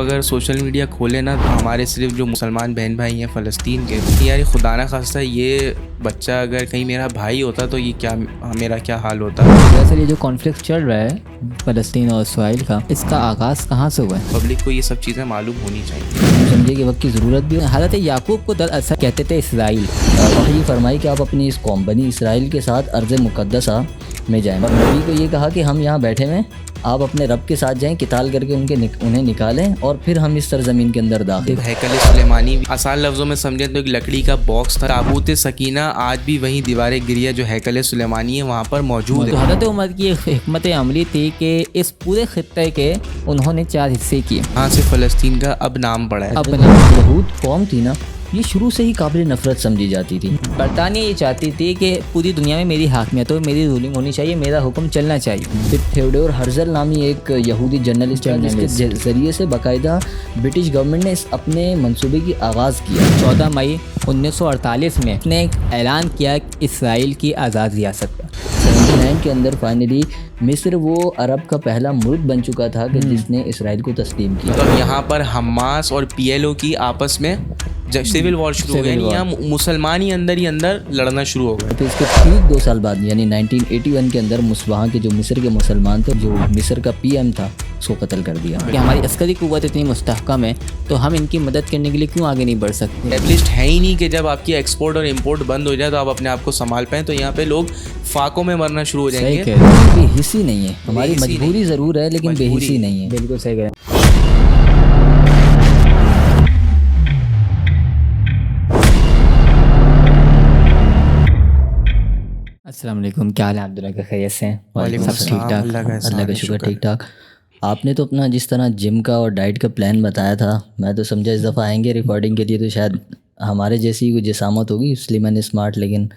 اگر social media کھولیں نا تو ہمارے صرف جو مسلمان بہن بھائی ہیں فلسطین کے، یار خدا نہ خواستہ یہ بچہ اگر کہیں میرا بھائی ہوتا تو یہ کیا میرا کیا حال ہوتا۔ دراصل یہ جو کانفلکٹ چل رہا ہے فلسطین اور اسرائیل کا، اس کا آغاز کہاں سے ہوا ہے؟ پبلک کو یہ سب چیزیں معلوم ہونی چاہیے۔ سمجھے کہ وقت کی ضرورت بھی ہے۔ حضرت یعقوب کو دراصل کہتے تھے اسرائیل، وحی فرمائی کہ آپ اپنی اس قوم بنی اسرائیل کے ساتھ ارض مقدسہ میں جائیں، اور نبی کو یہ کہا کہ ہم یہاں بیٹھے ہوئے، آپ اپنے رب کے ساتھ جائیں، قتال کر کے انہیں نکالیں اور پھر ہم اس سرزمین کے اندر داخل۔ ہیکل سلیمانی آسان لفظوں میں سمجھیں تو ایک لکڑی کا باکس تھا۔ تابوت سکینہ آج بھی وہیں دیوار گریہ جو ہیکل سلیمانی ہے وہاں پر موجود ہے۔ تو حضرت عمر کی ایک حکمت عملی تھی کہ اس پورے خطے کے انہوں نے 4 حصے کیے۔ ہاں سے فلسطین کا اب نام پڑا ہے۔ اب یہود قوم تھی نا، یہ شروع سے ہی قابل نفرت سمجھی جاتی تھی۔ برطانیہ یہ چاہتی تھی کہ پوری دنیا میں میری حاکمیت ہو، میری رولنگ ہونی چاہیے، میرا حکم چلنا چاہیے۔ پھر تھیوڈور ہرزل نامی ایک یہودی جرنلسٹ کے ذریعے سے باقاعدہ برٹش گورنمنٹ نے اس اپنے منصوبے کی آغاز کیا۔ 14 مئی 1948 میں اس نے ایک اعلان کیا کہ اسرائیل کی آزاد ریاست کا۔ 79 کے اندر فائنلی مصر وہ عرب کا پہلا ملک بن چکا تھا کہ جس نے اسرائیل کو تسلیم کیا۔ تو اب یہاں پر حماس اور پی ایل او کی آپس میں سول وار شروع ہو گیا، یعنی یہاں مسلمان ہی اندر لڑنا شروع ہو گئے۔ پھر اس کے ٹھیک 2 سال بعد یعنی 1981 کے اندر وہاں کے جو مصر کے مسلمان تھے، جو مصر کا پی ایم تھا، اس کو قتل کر دیا۔ کہ ہماری عسکری قوت اتنی مستحکم ہے تو ہم ان کی مدد کرنے کے لیے کیوں آگے نہیں بڑھ سکتے؟ اسٹیبلشڈ ہے ہی نہیں کہ جب آپ کی ایکسپورٹ اور امپورٹ بند ہو جائے تو آپ اپنے آپ کو سنبھال پائیں، تو یہاں پہ لوگ فاقوں میں مرنا شروع ہو جائیں گے۔ بے حسی نہیں ہے، ہماری مجبوری ضرور ہے لیکن بے حسی نہیں ہے۔ بالکل صحیح کہہ۔ السلام علیکم، کیا حال ہے عبداللہ کا؟ خیریت سے ہیں؟ وعلیکم سب السلام، ٹھیک ٹھاک؟ اللہ کا شکر ٹھیک ٹھاک۔ آپ نے تو اپنا جس طرح جم کا اور ڈائٹ کا پلان بتایا تھا، میں تو سمجھا اس دفعہ آئیں گے ریکارڈنگ کے لیے تو شاید ہمارے جیسی کوئی جسامت ہوگی، سلم اینڈ اسمارٹ، لیکن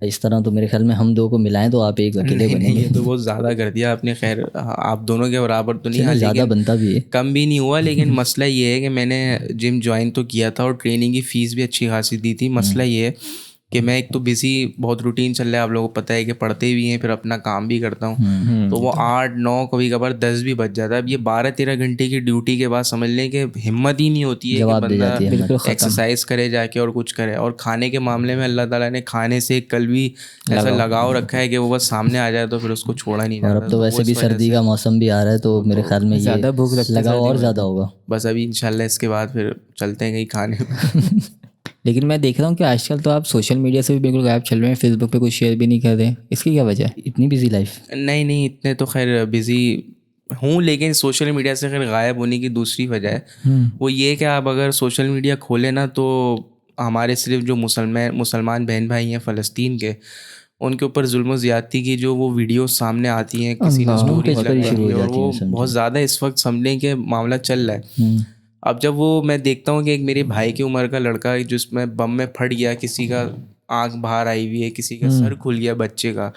اس طرح تو میرے خیال میں ہم 2 کو ملائیں تو آپ ایک اکیلے بنیں گے۔ یہ تو بہت زیادہ کر دیا آپ نے۔ خیر آپ دونوں کے برابر تو نہیں، زیادہ بنتا بھی ہے، کم بھی نہیں ہوا، لیکن مسئلہ یہ ہے کہ میں نے جم جوائن تو کیا تھا اور ٹریننگ کی فیس بھی اچھی خاصی دی تھی۔ مسئلہ یہ ہے کہ میں ایک تو بزی بہت روٹین چل رہا ہے، آپ لوگوں کو پتہ ہے کہ پڑھتے بھی ہیں، پھر اپنا کام بھی کرتا ہوں، تو وہ 8 9 کبھی کبھار 10 بھی بج جاتا ہے۔ اب یہ 12 13 گھنٹے کی ڈیوٹی کے بعد سمجھ لیں کہ ہمت ہی نہیں ہوتی ہے کہ بندہ ایکسرسائز کرے جا کے اور کچھ کرے۔ اور کھانے کے معاملے میں اللہ تعالیٰ نے کھانے سے کل بھی ایسا لگاؤ رکھا ہے کہ وہ بس سامنے آ جائے تو پھر اس کو چھوڑا نہیں جاتا۔ اور اب تو ویسے بھی سردی کا موسم بھی آ رہا ہے تو میرے خیال میں زیادہ بھوک لگاؤ اور زیادہ ہوگا۔ بس ابھی انشاءاللہ اس کے بعد پھر چلتے ہیں کہیں کھانے۔ لیکن میں دیکھ رہا ہوں کہ آج کل تو آپ سوشل میڈیا سے بھی بالکل غائب چل رہے ہیں، فیس بک پہ کچھ شیئر بھی نہیں کر رہے، اس کی کیا وجہ ہے؟ اتنی بزی لائف؟ نہیں اتنے تو خیر بزی ہوں، لیکن سوشل میڈیا سے خیر غائب ہونے کی دوسری وجہ ہے وہ یہ کہ آپ اگر سوشل میڈیا کھولیں نا تو ہمارے صرف جو مسلمان بہن بھائی ہیں فلسطین کے، ان کے اوپر ظلم و زیادتی کی جو وہ ویڈیو سامنے آتی ہیں، کسی نے اسٹوریز لگائی ہے، اور وہ بہت زیادہ اس وقت سمجھ لیں کہ معاملہ چل رہا ہے۔ اب جب وہ میں دیکھتا ہوں کہ ایک میرے بھائی کی عمر کا لڑکا جس میں بم میں پھٹ گیا، کسی کا آنکھ باہر آئی ہوئی ہے، کسی کا سر کھل گیا بچے کا،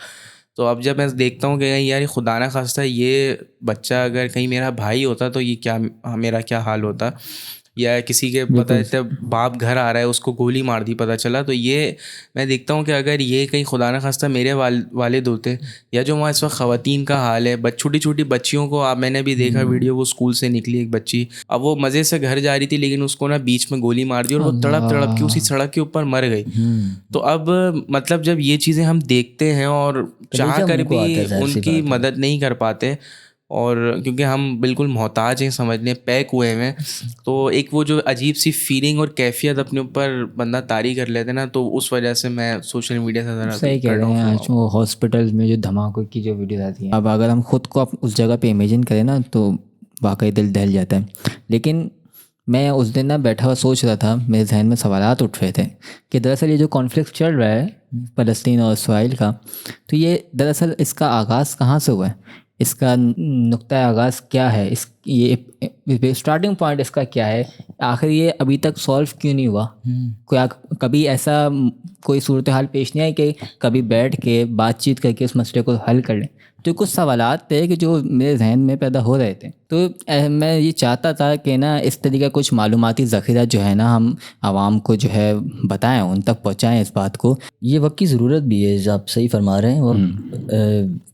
تو اب جب میں دیکھتا ہوں کہ یار خدا نہ خواستہ یہ بچہ اگر کہیں میرا بھائی ہوتا تو یہ کیا میرا کیا حال ہوتا، یا کسی کے پتہ ہے باپ گھر آ رہا ہے اس کو گولی مار دی پتہ چلا، تو یہ میں دیکھتا ہوں کہ اگر یہ کہیں خدا نہ خواستہ میرے والد ہوتے، یا جو وہاں اس وقت خواتین کا حال ہے، چھوٹی چھوٹی بچیوں کو آپ، میں نے بھی دیکھا ویڈیو، وہ اسکول سے نکلی ایک بچی، اب وہ مزے سے گھر جا رہی تھی لیکن اس کو نا بیچ میں گولی مار دی اور وہ تڑپ کے اسی سڑک کے اوپر مر گئی۔ تو اب مطلب جب یہ چیزیں ہم دیکھتے ہیں اور چاہ کر بھی ان کی مدد نہیں کر پاتے، اور کیونکہ ہم بالکل محتاج ہیں، سمجھنے پیک ہوئے ہیں، تو ایک وہ جو عجیب سی فیلنگ اور کیفیت اپنے اوپر بندہ طاری کر لیتے نا، تو اس وجہ سے میں سوشل میڈیا سے ذرا صحیح کہہ رہے ہیں۔ آج وہ ہاسپٹل میں جو دھماکوں کی جو ویڈیوز آتی ہیں، اب اگر ہم خود کو اس جگہ پہ امیجن کریں نا تو واقعی دل دہل جاتا ہے۔ لیکن میں اس دن نا بیٹھا ہوا سوچ رہا تھا، میرے ذہن میں سوالات اٹھ رہے تھے کہ دراصل یہ جو کانفلکٹ چل رہا ہے فلسطین اور اسرائیل کا، تو یہ دراصل اس کا آغاز کہاں سے ہوا ہے؟ اس کا نقطۂ آغاز کیا ہے؟ یہ اسٹارٹنگ پوائنٹ اس کا کیا ہے؟ آخر یہ ابھی تک سولو کیوں نہیں ہوا؟ کبھی ایسا کوئی صورتحال پیش نہیں آئی کہ کبھی بیٹھ کے بات چیت کر کے اس مسئلے کو حل کر لیں؟ جو کچھ سوالات تھے کہ جو میرے ذہن میں پیدا ہو رہے تھے. تو میں یہ چاہتا تھا کہ نا اس طریقے کچھ معلوماتی ذخیرہ جو ہے نا ہم عوام کو جو ہے بتائیں, ان تک پہنچائیں اس بات کو. یہ وقت کی ضرورت بھی ہے, آپ صحیح فرما رہے ہیں, اور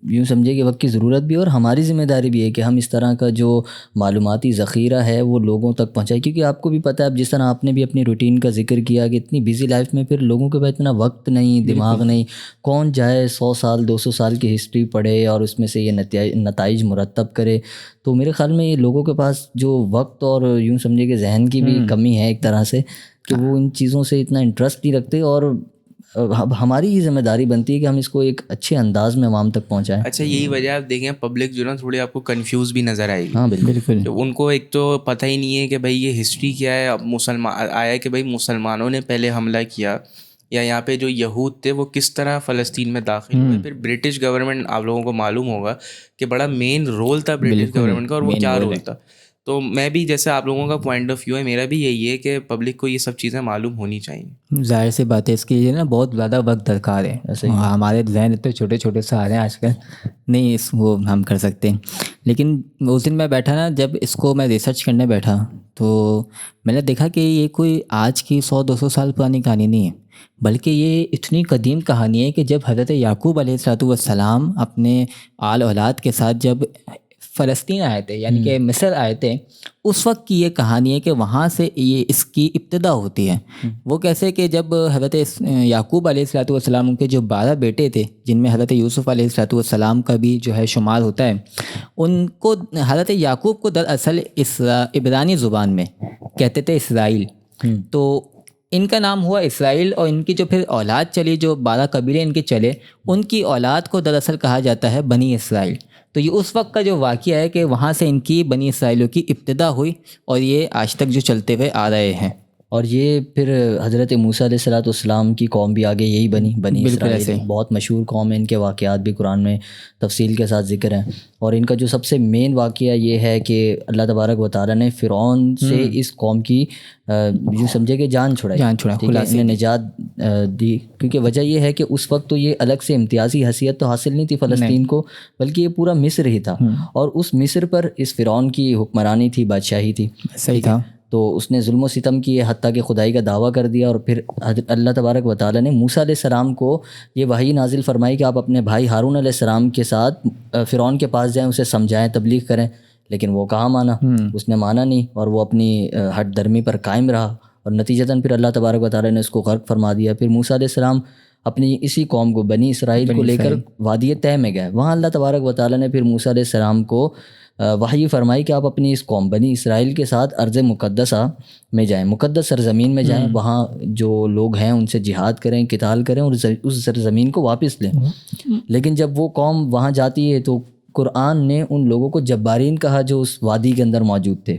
یوں سمجھے کہ وقت کی ضرورت بھی ہے, اور ہماری ذمہ داری بھی ہے کہ ہم اس طرح کا جو معلوماتی ذخیرہ ہے وہ لوگوں تک پہنچائیں. کیونکہ آپ کو بھی پتہ ہے, جس طرح آپ نے بھی اپنی روٹین کا ذکر کیا کہ اتنی بیزی لائف میں پھر لوگوں کے پاس اتنا وقت نہیں, دماغ نہیں, کون جائے 100 سال 200 سال کی ہسٹری پڑھے اور اس میں سے یہ نتائج مرتب کرے. تو میرے خیال میں یہ لوگوں کے پاس جو وقت اور یوں سمجھے کہ ذہن کی بھی کمی ہے ایک طرح سے, کہ وہ ان چیزوں سے اتنا انٹرسٹ نہیں رکھتے, اور ہماری یہ ذمہ داری بنتی ہے کہ ہم اس کو ایک اچھے انداز میں عوام تک پہنچائیں. اچھا, یہی وجہ آپ دیکھیں پبلک جو نا تھوڑی آپ کو کنفیوز بھی نظر آئے گی. ہاں بالکل. ان کو ایک تو پتہ ہی نہیں ہے کہ بھائی یہ ہسٹری کیا ہے. اب آیا کہ بھائی مسلمانوں نے پہلے حملہ کیا, یا یہاں پہ جو یہود تھے وہ کس طرح فلسطین میں داخل ہوئے. پھر برٹش گورنمنٹ, آپ لوگوں کو معلوم ہوگا کہ بڑا مین رول تھا برٹش گورنمنٹ کا, اور وہ کیا رول تھا. تو میں بھی جیسے آپ لوگوں کا پوائنٹ آف ویو ہے, میرا بھی یہی ہے کہ پبلک کو یہ سب چیزیں معلوم ہونی چاہیے. ظاہر سی بات ہے, اس کے لیے نا بہت زیادہ وقت درکار ہے. ہمارے ذہن اتنے چھوٹے چھوٹے سے آ رہے ہیں آج کل, نہیں وہ ہم کر سکتے. لیکن اس دن میں بیٹھا نا, جب اس کو میں ریسرچ کرنے بیٹھا تو میں نے دیکھا کہ یہ کوئی آج کی 100-200 سال پرانی کہانی نہیں ہے, بلکہ یہ اتنی قدیم کہانی ہے کہ جب حضرت یعقوب علیہ السلام اپنے آل اولاد کے ساتھ جب فلسطین آئے تھے, یعنی کہ مصر آئے تھے, اس وقت کی یہ کہانی ہے کہ وہاں سے یہ اس کی ابتدا ہوتی ہے. وہ کیسے کہ جب حضرت یعقوب علیہ السلام کے جو 12 بیٹے تھے, جن میں حضرت یوسف علیہ السلام کا بھی جو ہے شمار ہوتا ہے, ان کو حضرت یعقوب کو دراصل عبرانی زبان میں کہتے تھے اسرائیل. تو ان کا نام ہوا اسرائیل, اور ان کی جو پھر اولاد چلی, جو 12 قبیلے ان کے چلے, ان کی اولاد کو دراصل کہا جاتا ہے بنی اسرائیل. تو یہ اس وقت کا جو واقعہ ہے کہ وہاں سے ان کی بنی اسرائیلوں کی ابتدا ہوئی, اور یہ آج تک جو چلتے ہوئے آ رہے ہیں. اور یہ پھر حضرت موسیٰ علیہ السلام کی قوم بھی آگے یہی بنی اسرائیل, بہت مشہور قوم ہے. ان کے واقعات بھی قرآن میں تفصیل کے ساتھ ذکر ہیں, اور ان کا جو سب سے مین واقعہ یہ ہے کہ اللہ تبارک و تعالیٰ نے فرعون سے اس قوم کی یوں سمجھے کہ جان چھڑائی, انہیں نجات دی. کیونکہ وجہ یہ ہے کہ اس وقت تو یہ الگ سے امتیازی حیثیت تو حاصل نہیں تھی فلسطین کو, بلکہ یہ پورا مصر ہی تھا, اور اس مصر پر اس فرعون کی حکمرانی تھی, بادشاہی تھی. صحیح تھا. تو اس نے ظلم و ستم کیے, حتیٰ کہ خدائی کا دعویٰ کر دیا. اور پھر اللہ تبارک و تعالیٰ نے موسیٰ علیہ السلام کو یہ وحی نازل فرمائی کہ آپ اپنے بھائی ہارون علیہ السلام کے ساتھ فرعون کے پاس جائیں, اسے سمجھائیں, تبلیغ کریں. لیکن وہ کہاں مانا, اس نے مانا نہیں, اور وہ اپنی ہٹ درمی پر قائم رہا, اور نتیجتاً پھر اللہ تبارک و تعالیٰ نے اس کو غرق فرما دیا. پھر موسیٰ علیہ السلام اپنی اسی قوم کو بنی اسرائیل کو لے کر وادی طے میں گئے. وہاں اللہ تبارک و تعالیٰ نے پھر موسیٰ علیہ السلام کو وحی فرمائی کہ آپ اپنی اس قوم بنی اسرائیل کے ساتھ ارض مقدسہ میں جائیں, مقدس سرزمین میں جائیں, وہاں جو لوگ ہیں ان سے جہاد کریں, قتال کریں, اور اس سرزمین کو واپس لیں. لیکن جب وہ قوم وہاں جاتی ہے تو قرآن نے ان لوگوں کو جبارین کہا جو اس وادی کے اندر موجود تھے.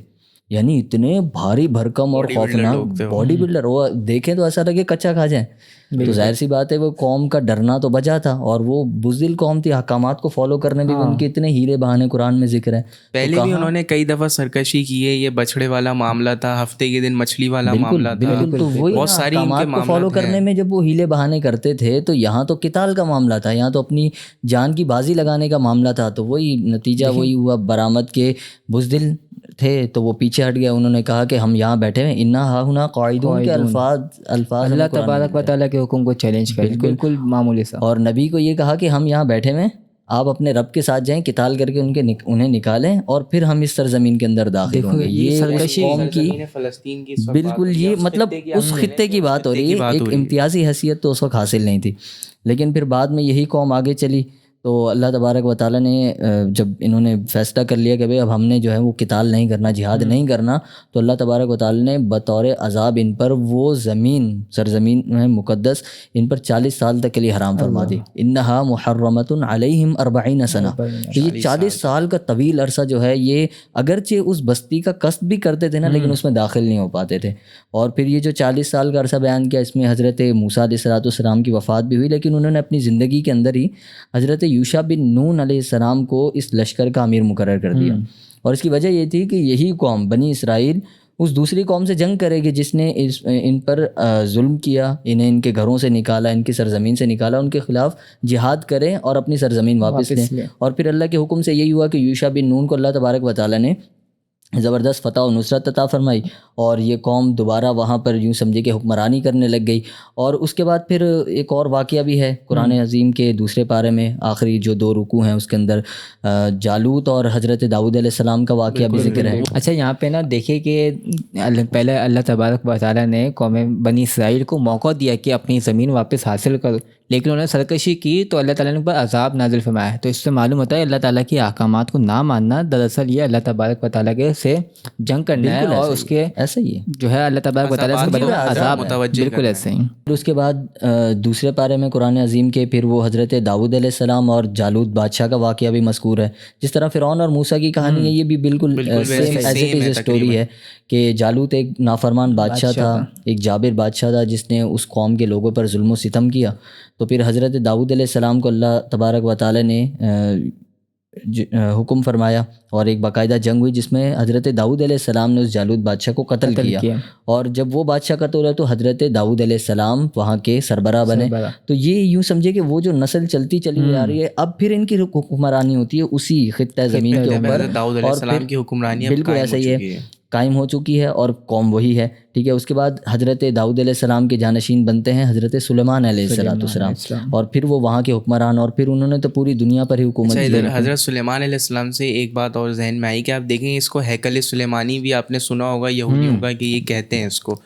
یعنی اتنے بھاری بھرکم اور خوفناک باڈی بلڈر, وہ دیکھیں تو ایسا لگے کچا کھا جائیں. تو ظاہر سی بات ہے وہ قوم کا ڈرنا تو بچا تھا, اور وہ بزدل قوم تھی, احکامات کو فالو کرنے بھی ان کے اتنے ہیلے بہانے قرآن میں ذکر ہے. پہلے بھی انہوں نے کئی دفعہ سرکشی کی ہے, یہ بچڑے والا معاملہ تھا, ہفتے کے دن مچھلی والا معاملہ تھا. تو وہی بہت ساری احکامات کو فالو کرنے میں جب وہ ہیلے بہانے کرتے تھے, تو یہاں تو قتال کا معاملہ تھا, یہاں تو اپنی جان کی بازی لگانے کا معاملہ تھا. تو وہی نتیجہ وہی ہوا, برآمد کے بزدل تھے تو وہ پیچھے ہٹ گئے. انہوں نے کہا کہ ہم یہاں بیٹھے ہیں, انا ہاہنا قاعدون کے الفاظ اللہ تبارک و تعالیٰ کے حکم کو چیلنج کر, بالکل معمولی سا. اور نبی کو یہ کہا کہ ہم یہاں بیٹھے ہیں, آپ اپنے رب کے ساتھ جائیں, قتال کر کے انہیں نکالیں, اور پھر ہم اس سرزمین کے اندر داخل ہوں گے. یہ قوم کی بالکل یہ مطلب اس خطے کی بات ہو رہی ہے. ایک امتیازی حیثیت تو اس وقت حاصل نہیں تھی. لیکن پھر بعد میں یہی قوم آگے چلی, تو اللہ تبارک و تعالیٰ نے جب انہوں نے فیصلہ کر لیا کہ بھئی اب ہم نے جو ہے وہ قتال نہیں کرنا, جہاد نہیں کرنا, تو اللہ تبارک و تعالیٰ نے بطور عذاب ان پر وہ سرزمین میں مقدس ان پر 40 سال تک کے لیے حرام فرما دی. انہا محرمۃ علیہم 40 سنہ. تو یہ 40 سال کا طویل عرصہ جو ہے, یہ اگرچہ اس بستی کا قصد بھی کرتے تھے نا, لیکن اس میں داخل نہیں ہو پاتے تھے. اور پھر یہ جو 40 سال کا عرصہ بیان کیا, اس میں حضرت موسیٰ علیہ السلام کی وفات بھی ہوئی, لیکن انہوں نے اپنی زندگی کے اندر ہی حضرت یوشع بن نون علیہ السلام کو اس لشکر کا امیر مقرر کر دیا. اور اس کی وجہ یہ تھی کہ یہی قوم بنی اسرائیل اس دوسری قوم سے جنگ کرے گی جس نے ان پر ظلم کیا, انہیں ان کے گھروں سے نکالا, ان کی سرزمین سے نکالا, ان کے خلاف جہاد کریں اور اپنی سرزمین واپس لیں. اور پھر اللہ کے حکم سے یہی ہوا کہ یوشع بن نون کو اللہ تبارک و تعالیٰ نے زبردست فتح و نصرت عطا فرمائی, اور یہ قوم دوبارہ وہاں پر یوں سمجھے کہ حکمرانی کرنے لگ گئی. اور اس کے بعد پھر ایک اور واقعہ بھی ہے قرآن عظیم کے دوسرے پارے میں, آخری جو 2 رکوع ہیں اس کے اندر جالوت اور حضرت داؤد علیہ السلام کا واقعہ بھی ذکر ہے. اچھا یہاں پہ نا دیکھیے کہ پہلے اللہ تبارک و تعالیٰ نے قوم بنی اسرائیل کو موقع دیا کہ اپنی زمین واپس حاصل کرو, لیکن انہوں نے سرکشی کی تو اللہ تعالیٰ نے ان پر عذاب نازل فرمایا ہے. تو اس سے معلوم ہوتا ہے اللہ تعالیٰ کے احکامات کو نہ ماننا دراصل یہ اللہ تبارک و تعالیٰ کے سے جنگ کرنا ہے, اور اس کے ایسا ہی ہے جو ہے اللہ تبارک و تعالیٰ سے بدلہ عذاب بالکل ایسے ہی. پھر اس کے بعد دوسرے پارے میں قرآن عظیم کے پھر وہ حضرت داؤد علیہ السلام اور جالوت بادشاہ کا واقعہ بھی مذکور ہے. جس طرح فرعون اور موسیٰ کی کہانی ہے, یہ بھی بالکل same as it is story ہے کہ جالوت ایک نافرمان بادشاہ تھا, ایک جابر بادشاہ تھا جس نے اس قوم کے لوگوں پر ظلم و ستم کیا. تو پھر حضرت داؤد علیہ السلام کو اللہ تبارک و تعالیٰ نے حکم فرمایا اور ایک باقاعدہ جنگ ہوئی جس میں حضرت داؤد علیہ السلام نے اس جالوت بادشاہ کو قتل کیا. اور جب وہ بادشاہ قتل ہوا تو حضرت داؤد علیہ السلام وہاں کے سربراہ بنے. تو یہ یوں سمجھے کہ وہ جو نسل چلتی چلی آ رہی ہے, اب پھر ان کی حکمرانی ہوتی ہے اسی خطہ زمین کے اوپر, اور بالکل ایسا ہی ہے قائم ہو چکی ہے, اور قوم وہی ہے. ٹھیک ہے, اس کے بعد حضرت داؤد علیہ السلام کے جانشین بنتے ہیں حضرت سلیمان علیہ السلام, اور پھر وہ وہاں کے حکمران, اور پھر انہوں نے تو پوری دنیا پر ہی حکومت کی. حضرت سلیمان علیہ السلام سے ایک بات اور ذہن میں آئی کہ آپ دیکھیں اس کو ہیکل سلیمانی بھی آپ نے سنا ہوگا یہودیوں کا کہ یہ کہتے ہیں اس کو,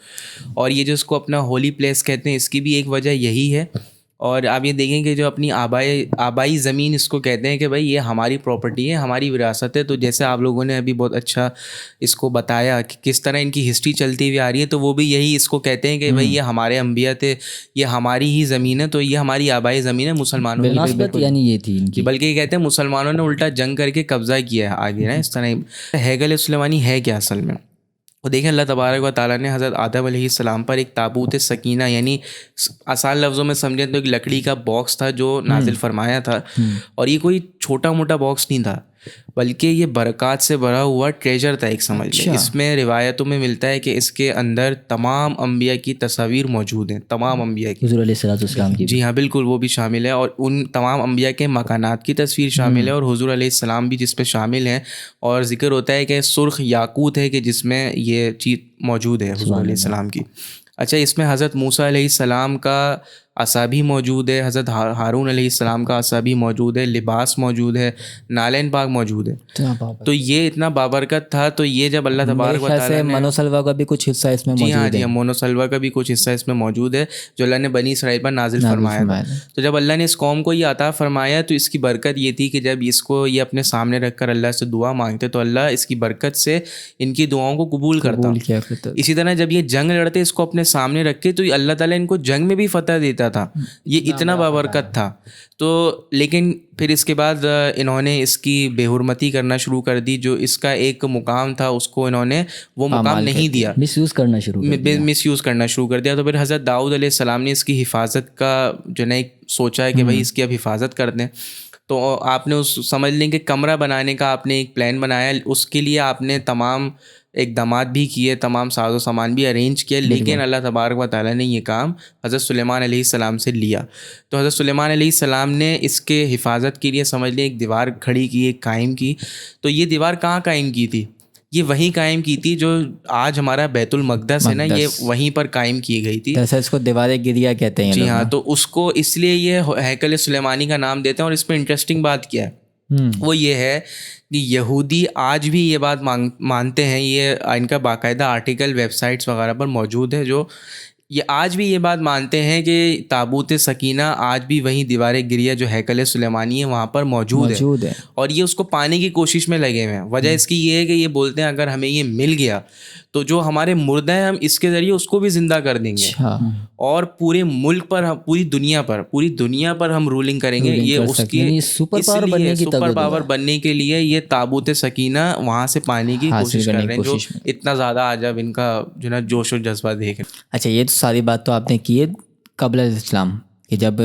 اور یہ جو اس کو اپنا ہولی پلیس کہتے ہیں اس کی بھی ایک وجہ یہی ہے. اور آپ یہ دیکھیں کہ جو اپنی آبائی زمین اس کو کہتے ہیں کہ بھائی یہ ہماری پراپرٹی ہے, ہماری وراثت ہے. تو جیسے آپ لوگوں نے ابھی بہت اچھا اس کو بتایا کہ کس طرح ان کی ہسٹری چلتی ہوئی آ رہی ہے, تو وہ بھی یہی اس کو کہتے ہیں کہ بھائی یہ ہمارے انبیاء تھے, یہ ہماری ہی زمین ہے, تو یہ ہماری آبائی زمین ہے مسلمانوں کی, یعنی یہ تھی ان کی, بلکہ یہ کہتے ہیں مسلمانوں نے الٹا جنگ کر کے قبضہ کیا ہے آگے نا اس طرح. ہیکل سلیمانی ہے کیا اصل میں؟ وہ دیکھیں اللہ تبارک و تعالیٰ نے حضرت آدم علیہ السلام پر ایک تابوت سکینہ, یعنی آسان لفظوں میں سمجھیں تو ایک لکڑی کا باکس تھا جو نازل فرمایا تھا. اور یہ کوئی چھوٹا موٹا باکس نہیں تھا, بلکہ یہ برکات سے بھرا ہوا ٹریجر تھا ایک سمجھ لیں. اس میں روایتوں میں ملتا ہے کہ اس کے اندر تمام انبیاء کی تصاویر موجود ہیں, تمام انبیاء کی, حضور علیہ السلام کی. جی ہاں بالکل, وہ بھی شامل ہے, اور ان تمام انبیاء کے مکانات کی تصویر شامل ہے, اور حضور علیہ السلام بھی جس پہ شامل ہیں. اور ذکر ہوتا ہے کہ سرخ یاقوت ہے کہ جس میں یہ چیز موجود ہے حضور علیہ السلام کی. اچھا, اس میں حضرت موسیٰ علیہ السلام کا عصا بھی موجود ہے, حضرت ہارون علیہ السلام کا عصا بھی موجود ہے, لباس موجود ہے, نالین پاک موجود ہے. تو یہ اتنا بابرکت تھا. تو یہ جب اللہ تبارک و تعالیٰ نے مونوسلوا کا بھی کچھ حصہ اس میں موجود ہے. جی ہاں, جی مونوسلوا کا بھی کچھ حصہ اس میں موجود ہے جو اللہ نے بنی اسرائیل پر نازل فرمایا تھا. تو جب اللہ نے اس قوم کو یہ عطا فرمایا تو اس کی برکت یہ تھی کہ جب اس کو یہ اپنے سامنے رکھ کر اللہ سے دعا مانگتے تو اللہ اس کی برکت سے ان کی دعاؤں کو قبول کرتا. اسی طرح جب یہ جنگ لڑتے اس کو اپنے سامنے رکھ کے تو اللہ تعالیٰ ان کو جنگ میں بھی فتح دیتا تھا. یہ اتنا بابرکت تھا. تو لیکن پھر اس کے بعد انہوں نے اس کی بے حرمتی کرنا شروع کر دی. جو اس کا ایک مقام تھا اس کو انہوں نے وہ مقام نہیں دیا, مس یوز کرنا شروع کر دیا. تو پھر حضرت داؤد علیہ السلام نے اس کی حفاظت کا جو ہے سوچا ہے کہ بھائی اس کی اب حفاظت کر دیں. تو آپ نے اس سمجھ لیں کہ کمرہ بنانے کا آپ نے ایک پلان بنایا, اس کے لیے آپ نے تمام اقدامات بھی کیے, تمام ساز و سامان بھی ارینج کیا, لیکن اللہ تبارک و تعالیٰ نے یہ کام حضرت سلیمان علیہ السلام سے لیا. تو حضرت سلیمان علیہ السلام نے اس کے حفاظت کے لیے سمجھ لیں ایک دیوار کھڑی کی, ایک قائم کی. تو یہ دیوار کہاں قائم کی تھی؟ یہ وہیں قائم کی تھی جو آج ہمارا بیت المقدس ہے نا, یہ وہیں پر قائم کی گئی تھی. جیسے اس کو دیوار گریا کہتے ہیں. جی ہاں, تو اس کو اس لیے یہ ہیکل سلیمانی کا نام دیتے ہیں. اور اس پہ انٹرسٹنگ بات کیا ہے وہ یہ ہے کہ یہودی آج بھی یہ بات مانتے ہیں, یہ ان کا باقاعدہ آرٹیکل ویب سائٹس وغیرہ پر موجود ہے, جو یہ آج بھی یہ بات مانتے ہیں کہ تابوت سکینہ آج بھی وہیں دیوار گریہ جو ہیکل سلیمانی ہے وہاں پر موجود ہے. اور یہ اس کو پانے کی کوشش میں لگے ہوئے ہیں. وجہ اس کی یہ ہے کہ یہ بولتے ہیں اگر ہمیں یہ مل گیا تو جو ہمارے مردہ ہیں ہم اس کے ذریعے اس کو بھی زندہ کر دیں گے, اور پورے ملک پر, پوری دنیا پر ہم رولنگ کریں گے. یہ اس کی سپر پاور بننے کے لیے یہ تابوت سکینہ وہاں سے پانے کی کوشش کر رہے ہیں, جو اتنا زیادہ آج اب ان کا جو نا جوش و جذبہ دیکھ. اچھا, یہ تو ساری بات تو آپ نے کی ہے قبل اسلام کہ جب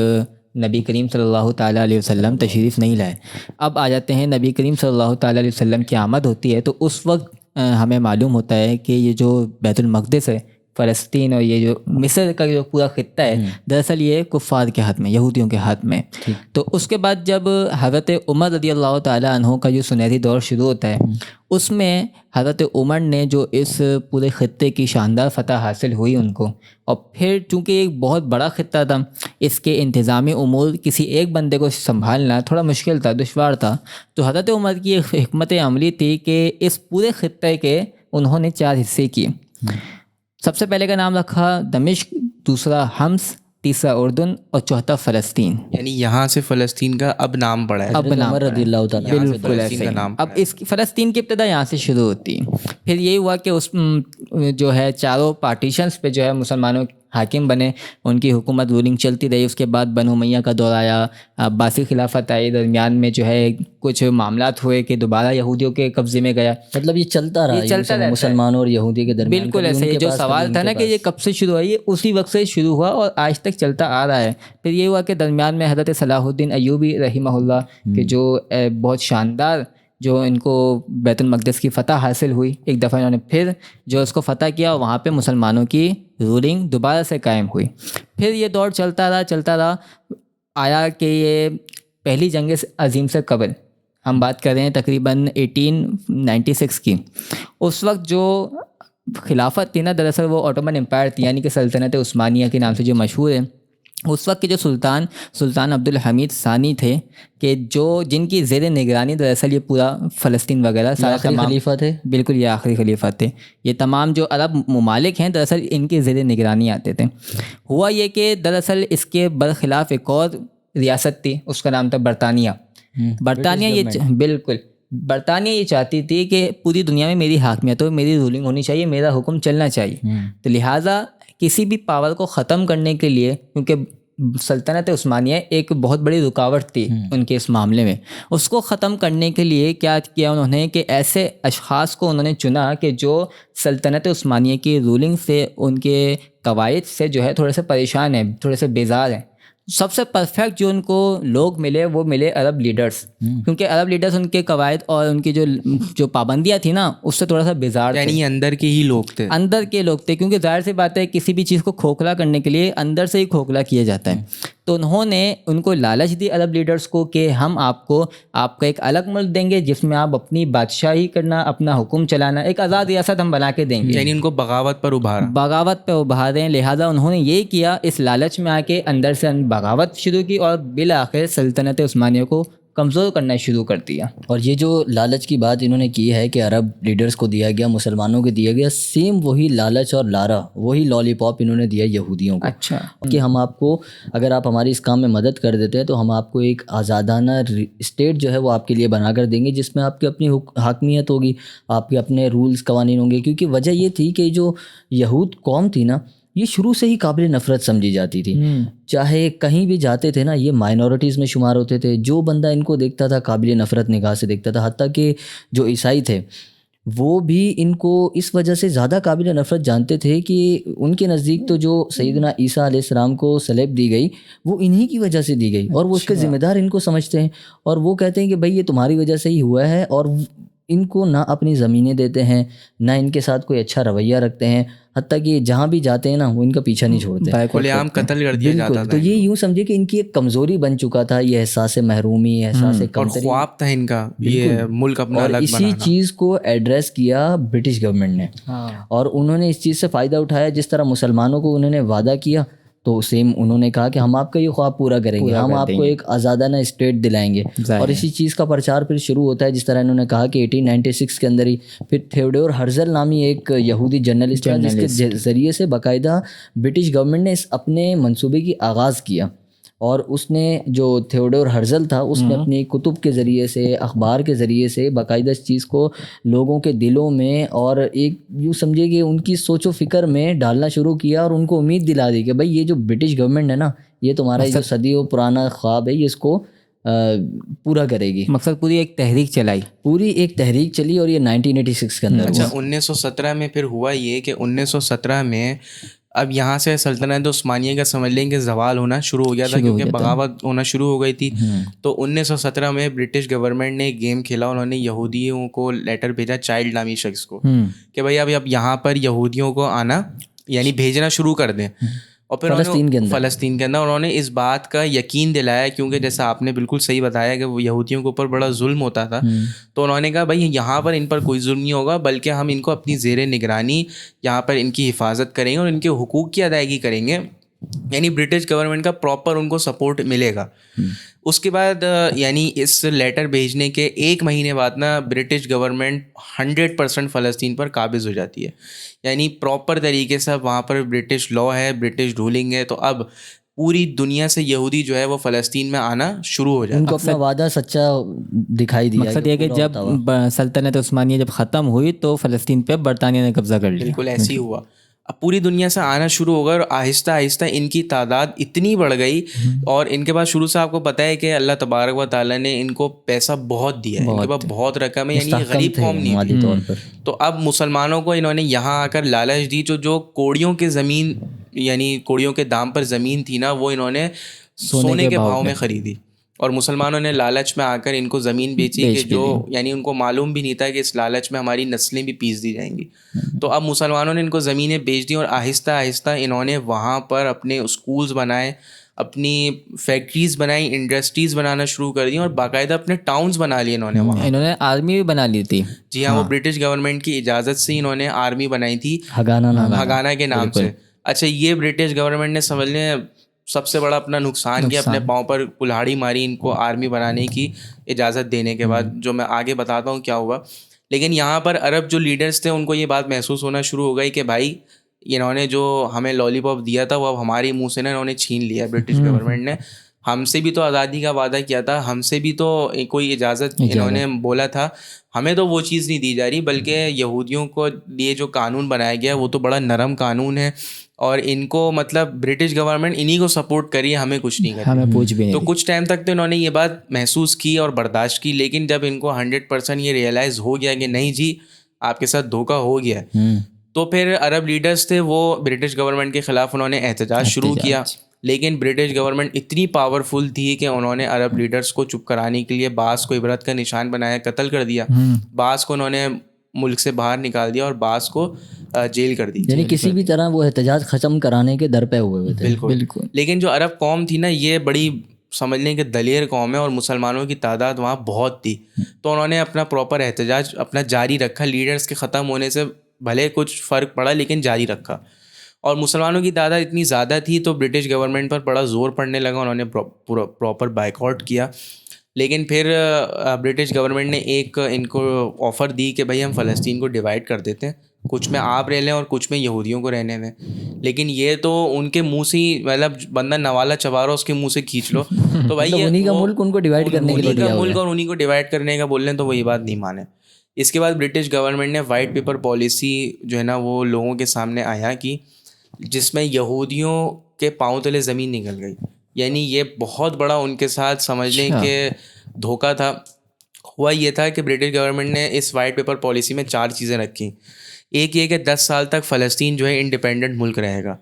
نبی کریم صلی اللہ تعالیٰ علیہ وسلم تشریف نہیں لائے. اب آ جاتے ہیں نبی کریم صلی اللہ تعالیٰ علیہ وسلم کی آمد ہوتی ہے تو اس وقت ہمیں معلوم ہوتا ہے کہ یہ جو بیت المقدس ہے فلسطین اور یہ جو مصر کا جو پورا خطہ ہے دراصل یہ کفار کے ہاتھ میں، یہودیوں کے ہاتھ میں. تو اس کے بعد جب حضرت عمر رضی اللہ تعالیٰ عنہ کا جو سنہری دور شروع ہوتا ہے اس میں حضرت عمر نے جو اس پورے خطے کی شاندار فتح حاصل ہوئی ان کو، اور پھر چونکہ ایک بہت بڑا خطہ تھا اس کے انتظامی امور کسی ایک بندے کو سنبھالنا تھوڑا مشکل تھا، دشوار تھا. تو حضرت عمر کی ایک حکمت عملی تھی کہ اس پورے خطے کے انہوں نے 4 حصے کیے. سب سے پہلے کا نام رکھا دمشق، دوسرا حمص، تیسرا اردن اور چوتھا فلسطین. یعنی یہاں سے فلسطین کا اب نام پڑا ہے. اب نام عمر رضی اللہ تعالیٰ بالکل ایسے ہی. اب اس فلسطین کی ابتدا یہاں سے شروع ہوتی. پھر یہی ہوا کہ اس جو ہے چاروں پارٹیشنز پہ جو ہے مسلمانوں حاکم بنے، ان کی حکومت رولنگ چلتی رہی. اس کے بعد بنو امیہ کا دور آیا، عباسی خلافت آئی، درمیان میں جو ہے کچھ معاملات ہوئے کہ دوبارہ یہودیوں کے قبضے میں گیا. مطلب یہ چلتا رہا مسلمانوں اور یہودی کے درمیان. بالکل ایسے ہی. جو سوال تھا نا کہ یہ کب سے شروع ہوا، یہ اسی وقت سے شروع ہوا اور آج تک چلتا آ رہا ہے. پھر یہ ہوا کہ درمیان میں حضرت صلاح الدین ایوبی رحمہ اللہ کہ جو بہت شاندار جو ان کو بیت المقدس کی فتح حاصل ہوئی، ایک دفعہ انہوں نے پھر جو اس کو فتح کیا، وہاں پہ مسلمانوں کی رولنگ دوبارہ سے قائم ہوئی. پھر یہ دور چلتا رہا آیا کہ یہ پہلی جنگ عظیم سے قبل ہم بات کر رہے ہیں تقریباً 1896 کی. اس وقت جو خلافت تھی نا دراصل وہ آٹومن امپائر تھی، یعنی کہ سلطنت عثمانیہ کے نام سے جو مشہور ہے. اس وقت کے جو سلطان عبد الحمید ثانی تھے کہ جن کی زیر نگرانی دراصل یہ پورا فلسطین وغیرہ سارا تمام خلیفہ تھے. بالکل یہ آخری خلیفہ تھے. یہ تمام جو عرب ممالک ہیں دراصل ان کی زیر نگرانی آتے تھے. ہوا یہ کہ دراصل اس کے برخلاف ایک اور ریاست تھی، اس کا نام تھا برطانیہ. برطانیہ یہ چاہتی تھی کہ پوری دنیا میں میری حاکمیت ہو، میری رولنگ ہونی چاہیے، میرا حکم چلنا چاہیے. تو لہٰذا کسی بھی پاور کو ختم کرنے کے لیے، کیونکہ سلطنت عثمانیہ ایک بہت بڑی رکاوٹ تھی ان کے اس معاملے میں، اس کو ختم کرنے کے لیے کیا کیا انہوں نے کہ ایسے اشخاص کو انہوں نے چنا کہ جو سلطنت عثمانیہ کی رولنگ سے، ان کے قواعد سے جو ہے تھوڑے سے پریشان ہیں، تھوڑے سے بیزار ہیں. سب سے پرفیکٹ جو ان کو لوگ ملے وہ ملے عرب لیڈرز، کیونکہ عرب لیڈرز ان کے قواعد اور ان کی جو پابندیاں تھیں نا اس سے تھوڑا سا بیزار تھے. یعنی اندر کے ہی لوگ تھے، کیونکہ ظاہر سی بات ہے کسی بھی چیز کو کھوکھلا کرنے کے لیے اندر سے ہی کھوکھلا کیا جاتا ہے. تو انہوں نے ان کو لالچ دی عرب لیڈرز کو کہ ہم آپ کا ایک الگ ملک دیں گے جس میں آپ اپنی بادشاہی کرنا، اپنا حکم چلانا، ایک آزاد ریاست ہم بنا کے دیں گے. یعنی ان کو بغاوت پر ابھاریں. لہٰذا انہوں نے یہ کیا، اس لالچ میں آ کے اندر سے بغاوت شروع کی اور بالآخر سلطنت عثمانیہ کو کمزور کرنا شروع کر دیا. اور یہ جو لالچ کی بات انہوں نے کی ہے کہ عرب لیڈرز کو دیا گیا، مسلمانوں کو دیا گیا، سیم وہی لالچ اور لارا، وہی لالی پاپ انہوں نے دیا یہودیوں کو. اچھا کہ ہم آپ کو، اگر آپ ہماری اس کام میں مدد کر دیتے ہیں تو ہم آپ کو ایک آزادانہ اسٹیٹ جو ہے وہ آپ کے لیے بنا کر دیں گے جس میں آپ کی اپنی حاکمیت ہوگی، آپ کے اپنے رولز قوانین ہوں گے. کیونکہ وجہ یہ تھی کہ جو یہود قوم تھی نا یہ شروع سے ہی قابل نفرت سمجھی جاتی تھی. چاہے کہیں بھی جاتے تھے نا یہ مائنورٹیز میں شمار ہوتے تھے. جو بندہ ان کو دیکھتا تھا قابل نفرت نگاہ سے دیکھتا تھا. حتیٰ کہ جو عیسائی تھے وہ بھی ان کو اس وجہ سے زیادہ قابل نفرت جانتے تھے کہ ان کے نزدیک تو جو سیدنا عیسیٰ علیہ السلام کو صلیب دی گئی وہ انہی کی وجہ سے دی گئی اور وہ اس کے ذمہ دار ان کو سمجھتے ہیں. اور وہ کہتے ہیں کہ بھائی یہ تمہاری وجہ سے ہی ہوا ہے. اور ان کو نہ اپنی زمینیں دیتے ہیں، نہ ان کے ساتھ کوئی اچھا رویہ رکھتے ہیں. حتیٰ کہ جہاں بھی جاتے ہیں نا وہ ان کا پیچھا نہیں چھوڑتے، کھلے عام قتل کر دیا جاتا تھا. تو یہ یوں سمجھے کہ ان کی ایک کمزوری بن چکا تھا، یہ احساس محرومی، احساس کمتری، خواب تھا ان کا یہ ملک اپنا الگ بنانا. اسی چیز کو ایڈریس کیا برٹش گورنمنٹ نے اور انہوں نے اس چیز سے فائدہ اٹھایا. جس طرح مسلمانوں کو انہوں نے وعدہ کیا تو سیم انہوں نے کہا کہ ہم آپ کا یہ خواب پورا کریں گے، ہم آپ کو ایک آزادانہ اسٹیٹ دلائیں گے. اور اسی چیز کا پرچار پھر شروع ہوتا ہے. جس طرح انہوں نے کہا کہ 1896 کے اندر ہی پھر تھیوڈور ہرزل نامی ایک یہودی جرنلسٹ ہے جس کے ذریعے سے باقاعدہ برٹش گورنمنٹ نے اس اپنے منصوبے کی آغاز کیا. اور اس نے جو تھیوڈور ہرزل تھا اس نے اپنی کتب کے ذریعے سے، اخبار کے ذریعے سے باقاعدہ اس چیز کو لوگوں کے دلوں میں اور ایک یوں سمجھے کہ ان کی سوچ و فکر میں ڈالنا شروع کیا اور ان کو امید دلا دی کہ بھائی یہ جو برٹش گورنمنٹ ہے نا یہ تمہارا جو صدیوں پرانا خواب ہے یہ اس کو پورا کرے گی. مقصد پوری ایک تحریک چلی اور یہ 1986 کے اندر. اچھا 1917 میں پھر ہوا یہ کہ 1917 میں اب یہاں سے سلطنت عثمانیہ کا سمجھ لیں کہ زوال ہونا شروع ہو گیا تھا کیونکہ بغاوت ہونا شروع ہو گئی تھی. تو 1917 میں برٹش گورنمنٹ نے ایک گیم کھیلا, انہوں نے یہودیوں کو لیٹر بھیجا, چائلڈ نامی شخص کو, کہ بھائی اب یہاں پر یہودیوں کو آنا یعنی بھیجنا شروع کر دیں. اور پھر فلسطین کے اندر انہوں نے اس بات کا یقین دلایا, کیونکہ جیسا آپ نے بالکل صحیح بتایا کہ وہ یہودیوں کے اوپر بڑا ظلم ہوتا تھا, تو انہوں نے کہا بھائی یہاں پر ان پر کوئی ظلم نہیں ہوگا, بلکہ ہم ان کو اپنی زیر نگرانی یہاں پر ان کی حفاظت کریں گے اور ان کے حقوق کی ادائیگی کریں گے. یعنی برٹش گورنمنٹ کا پراپر ان کو سپورٹ ملے گا. اس کے بعد یعنی اس لیٹر بھیجنے کے 1 مہینے بعد نا برٹش گورنمنٹ 100% فلسطین پر قابض ہو جاتی ہے. یعنی پراپر طریقے سے وہاں پر برٹش لا ہے, برٹش رولنگ ہے, تو اب پوری دنیا سے یہودی جو ہے وہ فلسطین میں آنا شروع ہو جاتا ہے. ان کو اپنا وعدہ سچا دکھائی دیا. مقصد یہ کہ جب سلطنت عثمانیہ جب ختم ہوئی تو فلسطین پہ برطانیہ نے قبضہ کر لیا. بالکل ایسے ہی ہوا. اب پوری دنیا سے آنا شروع ہو گیا اور آہستہ آہستہ ان کی تعداد اتنی بڑھ گئی, اور ان کے پاس شروع سے آپ کو پتہ ہے کہ اللہ تبارک و تعالیٰ نے ان کو پیسہ بہت دیا ہے, ان کے پاس بہت رقم ہے, یعنی غریب قوم نہیں تھی. تو اب مسلمانوں کو انہوں نے یہاں آ کر لالچ دی, جو کوڑیوں کے زمین یعنی کوڑیوں کے دام پر زمین تھی نا, وہ انہوں نے سونے کے بھاؤ میں خریدی, اور مسلمانوں نے لالچ میں آ کر ان کو زمین بیچی کہ جو یعنی ان کو معلوم بھی نہیں تھا کہ اس لالچ میں ہماری نسلیں بھی پیس دی جائیں گی. تو اب مسلمانوں نے ان کو زمینیں بیچ دی, اور آہستہ آہستہ انہوں نے وہاں پر اپنے اسکولز بنائے, اپنی فیکٹریز بنائی, انڈسٹریز بنانا شروع کر دی, اور باقاعدہ اپنے ٹاؤنز بنا لیے انہوں نے. وہاں انہوں نے آرمی بھی بنا لی تھی. جی ہاں, وہ برٹش گورنمنٹ کی اجازت سے انہوں نے آرمی بنائی تھی, ہگانا کے نام سے. اچھا, یہ برٹش گورنمنٹ نے سمجھ لیں سب سے بڑا اپنا نقصان کیا, اپنے پاؤں پر کلہاڑی ماری ان کو آرمی بنانے کی اجازت دینے کے بعد, جو میں آگے بتاتا ہوں کیا ہوا. لیکن یہاں پر عرب جو لیڈرز تھے ان کو یہ بات محسوس ہونا شروع ہو گئی کہ بھائی انہوں نے جو ہمیں لالی پاپ دیا تھا وہ اب ہمارے منہ سے نا انہوں نے چھین لیا. برٹش گورنمنٹ نے ہم سے بھی تو آزادی کا وعدہ کیا تھا, ہم سے بھی تو کوئی اجازت انہوں نے بولا تھا, ہمیں تو وہ چیز نہیں دی جا رہی, بلکہ یہودیوں کو لیے جو قانون بنایا گیا وہ تو بڑا نرم قانون ہے, اور ان کو مطلب برٹش گورنمنٹ انہی کو سپورٹ کری, ہمیں کچھ نہیں کرتی, ہمیں پوچھ بھی نہیں. تو کچھ ٹائم تک تو انہوں نے یہ بات محسوس کی اور برداشت کی, لیکن جب ان کو 100% یہ ریئلائز ہو گیا کہ نہیں جی آپ کے ساتھ دھوکہ ہو گیا, تو پھر عرب لیڈرز تھے وہ برٹش گورنمنٹ کے خلاف انہوں نے احتجاج شروع کیا. لیکن برٹش گورنمنٹ اتنی پاورفل تھی کہ انہوں نے عرب لیڈرز کو چپ کرانے کے لیے بعض کو عبرت کا نشان بنایا, قتل کر دیا, بعض کو انہوں نے ملک سے باہر نکال دیا, اور بعض کو جیل کر دی. یعنی کسی بھی طرح وہ احتجاج ختم کرانے کے در پہ ہوئے تھے. بالکل. لیکن جو عرب قوم تھی نا یہ بڑی سمجھ لیں کہ دلیر قوم ہے, اور مسلمانوں کی تعداد وہاں بہت تھی, تو انہوں نے اپنا پراپر احتجاج اپنا جاری رکھا. لیڈرز کے ختم ہونے سے بھلے کچھ فرق پڑا لیکن جاری رکھا, اور مسلمانوں کی تعداد اتنی زیادہ تھی تو برٹش گورنمنٹ پر بڑا زور پڑنے لگا, انہوں نے پراپر بائیکاٹ کیا. لیکن پھر برٹش گورنمنٹ نے ایک ان کو آفر دی کہ بھائی ہم فلسطین کو ڈیوائڈ کر دیتے ہیں, کچھ میں آپ رہ لیں اور کچھ میں یہودیوں کو رہنے دیں. لیکن یہ تو ان کے منہ سے ہی مطلب بندہ نوالا چبا رہا اس کے منہ سے کھینچ لو, تو بھائی انہیں کا ملک ان کو ڈیوائڈ کرنے کے لیے دیا, ملک اور انہیں کو ڈیوائڈ کرنے کا بول رہے ہیں, تو وہ یہ بات نہیں مانے. اس کے بعد برٹش گورنمنٹ نے وائٹ پیپر پالیسی جو ہے نا وہ لوگوں کے سامنے آیا کی, جس میں یہودیوں کے پاؤں تلے زمین نکل گئی. یعنی یہ بہت بڑا ان کے ساتھ سمجھ لیں کہ دھوکہ تھا. ہوا یہ تھا کہ برٹش گورنمنٹ نے اس وائٹ پیپر پالیسی میں 4 چیزیں رکھیں. ایک یہ کہ 10 سال تک فلسطین جو ہے انڈیپینڈنٹ ملک رہے گا.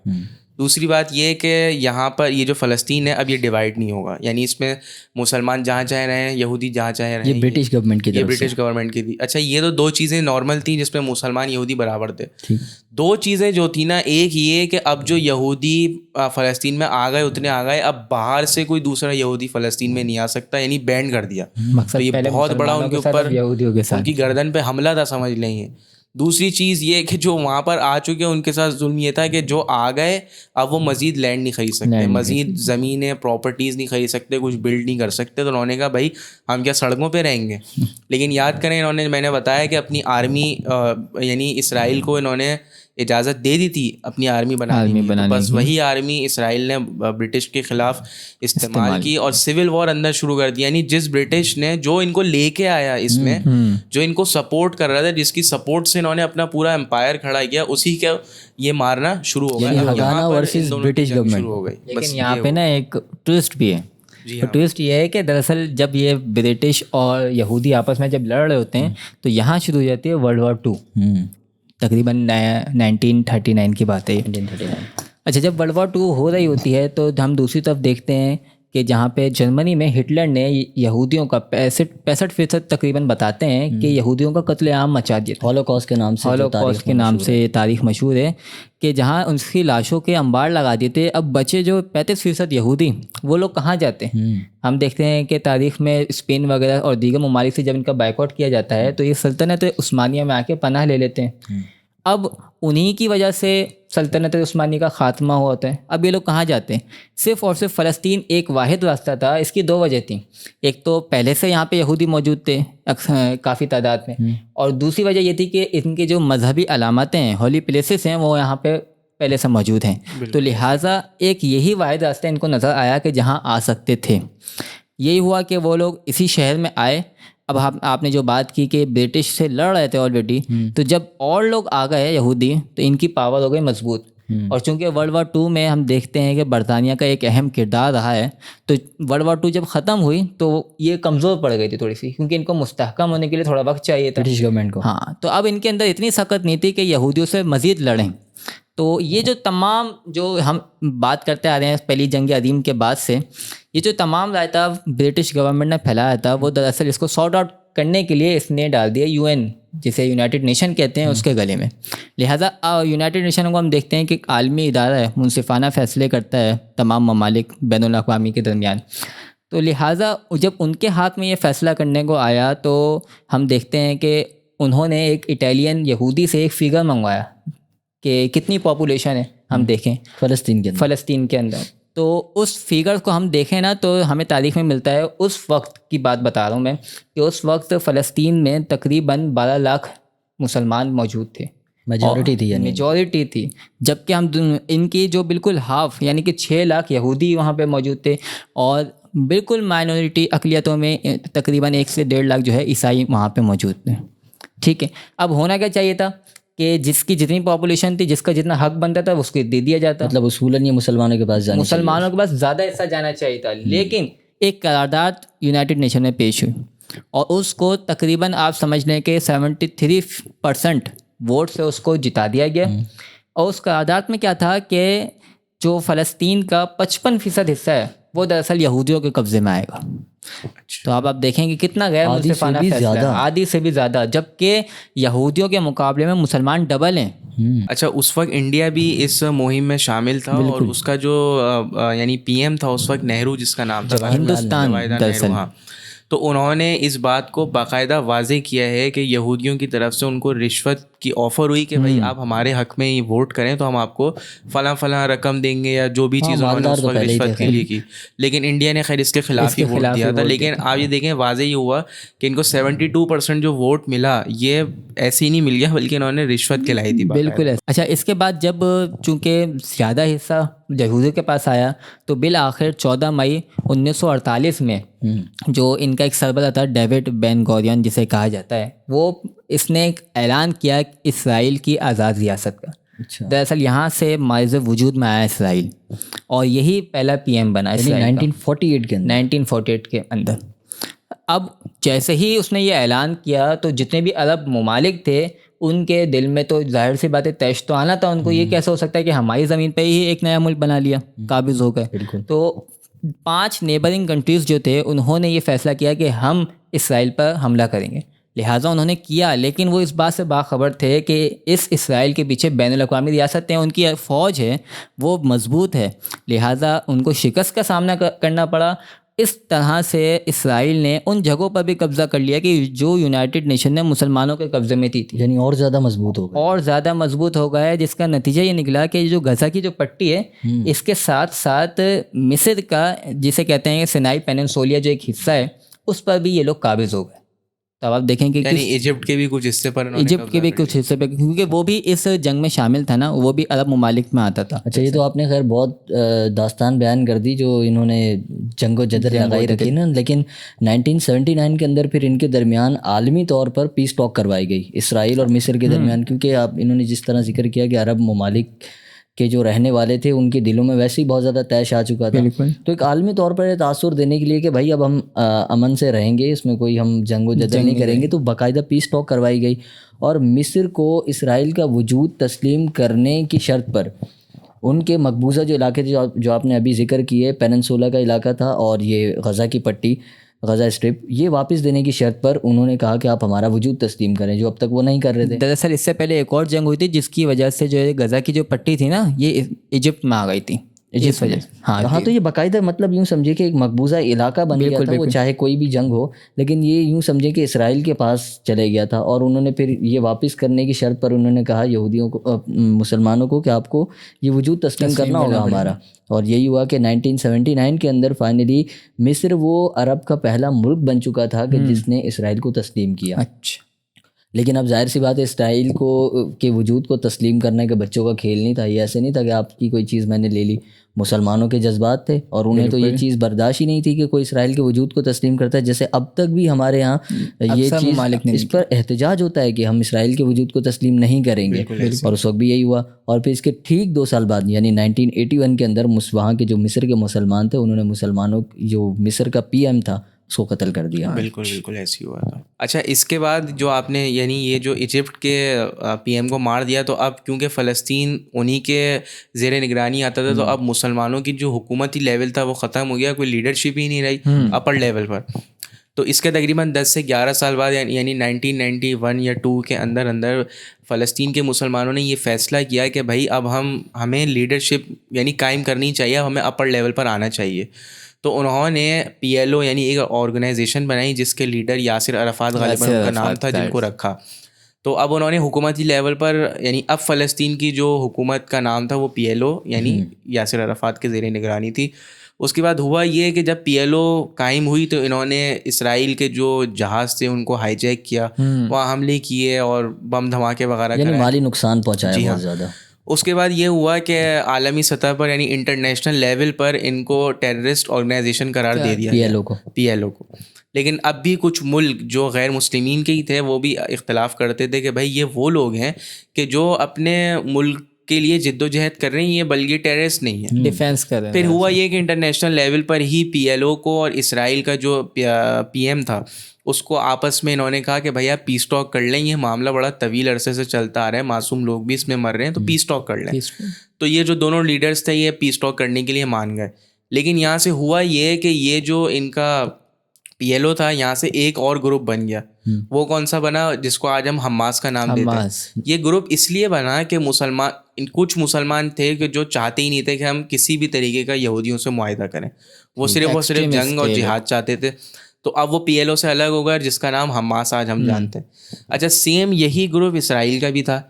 دوسری بات یہ کہ یہاں پر یہ جو فلسطین ہے اب یہ ڈیوائڈ نہیں ہوگا, یعنی اس میں مسلمان جہاں چاہے رہیں, یہودی جہاں چاہے رہیں. یہ برٹش گورنمنٹ کی, یہ برٹش گورنمنٹ کی تھی. اچھا, یہ تو 2 چیزیں نارمل تھیں جس میں مسلمان یہودی برابر تھے. 2 چیزیں جو تھی نا, ایک یہ کہ اب جو یہودی فلسطین میں آ گئے اتنے آ گئے, اب باہر سے کوئی دوسرا یہودی فلسطین میں نہیں آ سکتا, یعنی بین کر دیا. تو یہ بہت بڑا ان کے اوپر ان کی گردن پہ حملہ تھا سمجھ لیں. یہ دوسری چیز یہ کہ جو وہاں پر آ چکے ان کے ساتھ ظلم یہ تھا کہ جو آ گئے اب وہ مزید لینڈ نہیں خرید سکتے, مزید زمینیں پراپرٹیز نہیں خرید سکتے, کچھ بلڈ نہیں کر سکتے. تو انہوں نے کہا بھائی ہم کیا سڑکوں پہ رہیں گے. لیکن یاد کریں انہوں نے, میں نے بتایا کہ اپنی آرمی یعنی اسرائیل کو انہوں نے اجازت دے دی تھی اپنی آرمی بنانے کی, بس وہی آرمی اسرائیل نے برٹش کے خلاف استعمال کی اور سول وار اندر شروع کر دیا. یعنی جس برٹش نے جو ان کو لے کے آیا اس میں, جو ان کو سپورٹ کر رہا تھا, جس کی سپورٹ سے انہوں نے اپنا پورا امپائر کھڑا کیا, اسی کا یہ مارنا شروع ہو گیا. لیکن یہاں پہ نا ایک ٹوسٹ بھی ہے. ٹوسٹ یہ ہے کہ دراصل جب یہ برٹش اور یہودی آپس میں جب لڑ رہے ہوتے ہیں تو یہاں شروع ہو جاتی ہے World War II. تقریباً 1939 کی بات ہے. اچھا جب ورلڈ وار 2 ہو رہی ہوتی ہے تو ہم دوسری طرف دیکھتے ہیں کہ جہاں پہ جرمنی میں ہٹلر نے یہودیوں کا 65% تقریباً بتاتے ہیں کہ یہودیوں کا قتل عام مچا دیا تھا. ہولوکاسٹ کے نام سے, ہولوکاسٹ کے نام سے تاریخ مشہور ہے کہ جہاں ان کی لاشوں کے انبار لگا دیے تھے. اب بچے جو 35% یہودی وہ لوگ کہاں جاتے ہیں؟ ہم دیکھتے ہیں کہ تاریخ میں اسپین وغیرہ اور دیگر ممالک سے جب ان کا بائیکاٹ کیا جاتا ہے تو یہ سلطنت عثمانیہ میں آ کے پناہ لے لیتے ہیں. اب انہی کی وجہ سے سلطنت عثمانی کا خاتمہ ہوتا ہے. اب یہ لوگ کہاں جاتے ہیں؟ صرف اور صرف فلسطین ایک واحد راستہ تھا. اس کی 2 وجہ تھیں. ایک تو پہلے سے یہاں پہ یہودی موجود تھے کافی تعداد میں, اور دوسری وجہ یہ تھی کہ ان کے جو مذہبی علامتیں ہیں, ہولی پلیسز ہیں, وہ یہاں پہ پہلے سے موجود ہیں. تو لہٰذا ایک یہی واحد راستہ ان کو نظر آیا کہ جہاں آ سکتے تھے. یہی ہوا کہ وہ لوگ اسی شہر میں آئے. اب آپ نے جو بات کی کہ برٹش سے لڑ رہے تھے آلریڈی, تو جب اور لوگ آ گئے یہودی تو ان کی پاور ہو گئی مضبوط. اور چونکہ ورلڈ وار 2 میں ہم دیکھتے ہیں کہ برطانیہ کا ایک اہم کردار رہا ہے, تو ورلڈ وار 2 جب ختم ہوئی تو یہ کمزور پڑ گئی تھی تھوڑی سی, کیونکہ ان کو مستحکم ہونے کے لیے تھوڑا وقت چاہیے تھا برٹش گورنمنٹ کو. ہاں, تو اب ان کے اندر اتنی سخت نہیں تھی کہ یہودیوں سے مزید لڑیں. تو یہ جو تمام جو ہم بات کرتے آ رہے ہیں پہلی جنگ عظیم کے بعد سے, یہ جو تمام رائتا برٹش گورنمنٹ نے پھیلایا تھا وہ دراصل اس کو سارٹ آؤٹ کرنے کے لیے اس نے ڈال دیا UN, جسے یونائٹڈ نیشن کہتے ہیں, اس کے گلے میں. لہٰذا یونائٹڈ نیشن کو ہم دیکھتے ہیں کہ ایک عالمی ادارہ ہے, منصفانہ فیصلے کرتا ہے تمام ممالک بین الاقوامی کے درمیان. تو لہٰذا جب ان کے ہاتھ میں یہ فیصلہ کرنے کو آیا تو ہم دیکھتے ہیں کہ انہوں نے ایک اٹالین یہودی سے ایک فگر منگوایا کہ کتنی پاپولیشن ہے ہم دیکھیں فلسطین کے اندر. تو اس فگر کو ہم دیکھیں نا تو ہمیں تاریخ میں ملتا ہے, اس وقت کی بات بتا رہا ہوں میں, کہ اس وقت فلسطین میں تقریباً 12 لاکھ مسلمان موجود تھے. میجورٹی تھی. جبکہ ہم ان کی جو بالکل ہاف یعنی کہ 6 لاکھ یہودی وہاں پہ موجود تھے, اور بالکل مائنورٹی اقلیتوں میں تقریباً 1 سے 1.5 لاکھ جو ہے عیسائی وہاں پہ موجود تھے. ٹھیک ہے, اب ہونا کیا چاہیے تھا کہ جس کی جتنی پاپولیشن تھی, جس کا جتنا حق بنتا تھا اس کو دے دیا جاتا. مطلب اصولاً یہ مسلمانوں کے پاس زیادہ حصہ جانا چاہیے تھا. لیکن ایک قرارداد یونائٹڈ نیشن میں پیش ہوئی اور اس کو تقریباً آپ سمجھ لیں کہ 73% ووٹ سے اس کو جتا دیا گیا. اور اس قرارداد میں کیا تھا کہ جو فلسطین کا 55% حصہ ہے وہ دراصل یہودیوں کے قبضے میں آئے گا. تو اب آپ دیکھیں کہ کتنا غیر منصفانہ فیصلہ ہے, آدھی سے بھی زیادہ, جبکہ یہودیوں کے مقابلے میں مسلمان ڈبل ہیں. اچھا, اس وقت انڈیا بھی اس مہم میں شامل تھا, اور اس کا جو یعنی PM تھا اس وقت نہرو, جس کا نام تھا ہندوستان دراصل. تو انہوں نے اس بات کو باقاعدہ واضح کیا ہے کہ یہودیوں کی طرف سے ان کو رشوت کی آفر ہوئی کہ بھائی آپ ہمارے حق میں یہ ووٹ کریں تو ہم آپ کو فلاں رقم دیں گے, یا جو بھی چیز انہوں نے اس وقت رشوت کے لیے کی. لیکن انڈیا نے خیر اس کے خلاف ہی ووٹ دیا تھا. لیکن آپ یہ دیکھیں واضح یہ ہوا کہ ان کو 72% جو ووٹ ملا یہ ایسے ہی نہیں مل گیا, بلکہ انہوں نے رشوت کھلائی تھی. بالکل. اچھا, اس کے بعد جب چونکہ زیادہ حصہ یہودیوں کے پاس آیا تو بالآخر 14 مئی 1948 میں جو ان کا ایک سربراہ تھا ڈیوڈ بین گورین جسے کہا جاتا ہے, وہ اس نے ایک اعلان کیا اسرائیل کی آزاد ریاست کا. دراصل یہاں سے مائز وجود میں آیا اسرائیل, اور یہی پہلا PM بنا اسرائیل 1948 کے اندر. اب جیسے ہی اس نے یہ اعلان کیا تو جتنے بھی عرب ممالک تھے ان کے دل میں تو ظاہر سی بات ہے تیش تو آنا تھا ان کو, یہ کیسے ہو سکتا ہے کہ ہماری زمین پہ ہی ایک نیا ملک بنا لیا, قابض ہو گئے. تو 5 نیبرنگ کنٹریز جو تھے انہوں نے یہ فیصلہ کیا کہ ہم اسرائیل پر حملہ کریں گے. لہٰذا انہوں نے کیا, لیکن وہ اس بات سے باخبر تھے کہ اس اسرائیل کے پیچھے بین الاقوامی ریاستیں, ان کی فوج ہے وہ مضبوط ہے, لہٰذا ان کو شکست کا سامنا کرنا پڑا. اس طرح سے اسرائیل نے ان جگہوں پر بھی قبضہ کر لیا کہ جو یونائٹڈ نیشن نے مسلمانوں کے قبضے میں تھی, یعنی اور زیادہ مضبوط ہو گیا ہے, جس کا نتیجہ یہ نکلا کہ جو غزہ کی جو پٹی ہے اس کے ساتھ ساتھ مصر کا جسے کہتے ہیں سینائی پیننسولیا جو ایک حصہ ہے اس پر بھی یہ لوگ قابض ہو گئے. تو آپ دیکھیں کہ ایجپٹ کے بھی کچھ حصے پر کیونکہ وہ بھی اس جنگ میں شامل تھا نا, وہ بھی عرب ممالک میں آتا تھا. اچھا, یہ تو آپ نے خیر بہت داستان بیان کر دی جو انہوں نے جنگ و جدل لگائی رکھی نا, لیکن 1979 کے اندر پھر ان کے درمیان عالمی طور پر پیس ٹاک کروائی گئی اسرائیل اور مصر کے درمیان, کیونکہ انہوں نے جس طرح ذکر کیا کہ عرب ممالک کے جو رہنے والے تھے ان کے دلوں میں ویسے ہی بہت زیادہ طیش آ چکا تھا. تو ایک عالمی طور پر یہ تاثر دینے کے لیے کہ بھائی اب ہم امن سے رہیں گے, اس میں کوئی ہم جنگ و جدل نہیں کریں گے, تو باقاعدہ پیس ٹاک کروائی گئی. اور مصر کو اسرائیل کا وجود تسلیم کرنے کی شرط پر ان کے مقبوضہ جو علاقے تھے جو آپ نے ابھی ذکر کیے، پیننسولا کا علاقہ تھا اور یہ غزہ کی پٹی، غزہ اسٹرپ، یہ واپس دینے کی شرط پر انہوں نے کہا کہ آپ ہمارا وجود تسلیم کریں، جو اب تک وہ نہیں کر رہے تھے. دراصل اس سے پہلے ایک اور جنگ ہوئی تھی جس کی وجہ سے جو ہے غزہ کی جو پٹی تھی نا یہ ایجپٹ میں آ گئی تھی جس وجہ سے. ہاں تو یہ باقاعدہ مطلب یوں سمجھے کہ ایک مقبوضہ علاقہ بن گیا تھا، وہ چاہے کوئی بھی جنگ ہو، لیکن یہ یوں سمجھے کہ اسرائیل کے پاس چلے گیا تھا. اور انہوں نے پھر یہ واپس کرنے کی شرط پر انہوں نے کہا یہودیوں کو، مسلمانوں کو، کہ آپ کو یہ وجود تسلیم کرنا ہوگا ہمارا. اور یہی ہوا کہ 1979 کے اندر فائنلی مصر وہ عرب کا پہلا ملک بن چکا تھا کہ جس نے اسرائیل کو تسلیم کیا. اچھا، لیکن اب ظاہر سی بات ہے اسرائیل کو کے وجود کو تسلیم کرنے کے بچوں کا کھیل نہیں تھا. یہ ایسے نہیں تھا کہ آپ کی کوئی چیز میں نے لے لی. مسلمانوں کے جذبات تھے اور انہیں تو یہ چیز برداشت ہی نہیں تھی کہ کوئی اسرائیل کے وجود کو تسلیم کرتا ہے. جیسے اب تک بھی ہمارے ہاں یہ چیز اس پر احتجاج ہوتا ہے کہ ہم اسرائیل کے وجود کو تسلیم نہیں کریں گے. اور اس وقت بھی یہی ہوا. اور پھر اس کے ٹھیک 2 سال بعد یعنی 1981 کے اندر وہاں کے جو مصر کے مسلمان تھے انہوں نے مسلمانوں جو مصر کا PM تھا اس کو قتل کر دیا. بالکل ایسی ہوا تھا. اچھا، اس کے بعد جو آپ نے یعنی یہ جو ایجپٹ کے PM کو مار دیا، تو اب کیونکہ فلسطین انہی کے زیر نگرانی آتا تھا، تو اب مسلمانوں کی جو حکومتی لیول تھا وہ ختم ہو گیا، کوئی لیڈرشپ ہی نہیں رہی اپر لیول پر. تو اس کے تقریباً 10 سے 11 سال بعد یعنی 1991 یا 2 کے اندر فلسطین کے مسلمانوں نے یہ فیصلہ کیا کہ بھائی اب ہمیں لیڈرشپ یعنی قائم کرنی چاہیے، اب ہمیں اپر لیول پر آنا چاہیے. تو انہوں نے PLO یعنی ایک آرگنائزیشن بنائی جس کے لیڈر یاسر عرفات غالباً ان کا نام تھا، جن کو رکھا. تو اب انہوں نے حکومتی لیول پر یعنی اب فلسطین کی جو حکومت کا نام تھا وہ PLO یعنی یاسر عرفات کے زیر نگرانی تھی. اس کے بعد ہوا یہ کہ جب PLO قائم ہوئی تو انہوں نے اسرائیل کے جو جہاز تھے ان کو ہائی جیک کیا، وہاں حملے کیے اور بم دھماکے وغیرہ یعنی مالی نقصان پہنچایا بہت زیادہ. اس کے بعد یہ ہوا کہ عالمی سطح پر یعنی انٹرنیشنل لیول پر ان کو ٹیررسٹ آرگنائزیشن قرار دے دیا PLO کو. لیکن اب بھی کچھ ملک جو غیر مسلمین کے ہی تھے وہ بھی اختلاف کرتے تھے کہ بھائی یہ وہ لوگ ہیں کہ جو اپنے ملک کے لیے جد و جہد کر رہے ہیں، یہ بلکہ ٹیررسٹ نہیں ہے، ڈیفینس کر رہے ہیں. پھر ہوا یہ کہ انٹرنیشنل لیول پر ہی PLO کو اور اسرائیل کا جو PM تھا اس کو آپس میں انہوں نے کہا کہ بھائی آپ پیس ٹاک کر لیں، یہ معاملہ بڑا طویل عرصے سے چلتا آ رہا ہے، معصوم لوگ بھی اس میں مر رہے ہیں، تو پیس ٹاک کر لیں. تو یہ جو دونوں لیڈرز تھے یہ پیس ٹاک کرنے کے لیے مان گئے. لیکن یہاں سے ہوا یہ کہ یہ جو ان کا PLO تھا یہاں سے ایک اور گروپ بن گیا. وہ کون سا بنا؟ جس کو آج ہم حماس کا نام دیتے ہیں. یہ گروپ اس لیے بنا کہ کچھ مسلمان تھے کہ جو چاہتے ہی نہیں تھے کہ ہم کسی بھی طریقے کا یہودیوں سے معاہدہ کریں، وہ صرف جنگ اور جہاد چاہتے تھے. تو اب وہ PLO سے الگ ہو گیا جس کا نام حماس آج ہم جانتے ہیں. اچھا، سیم یہی گروپ اسرائیل کا بھی تھا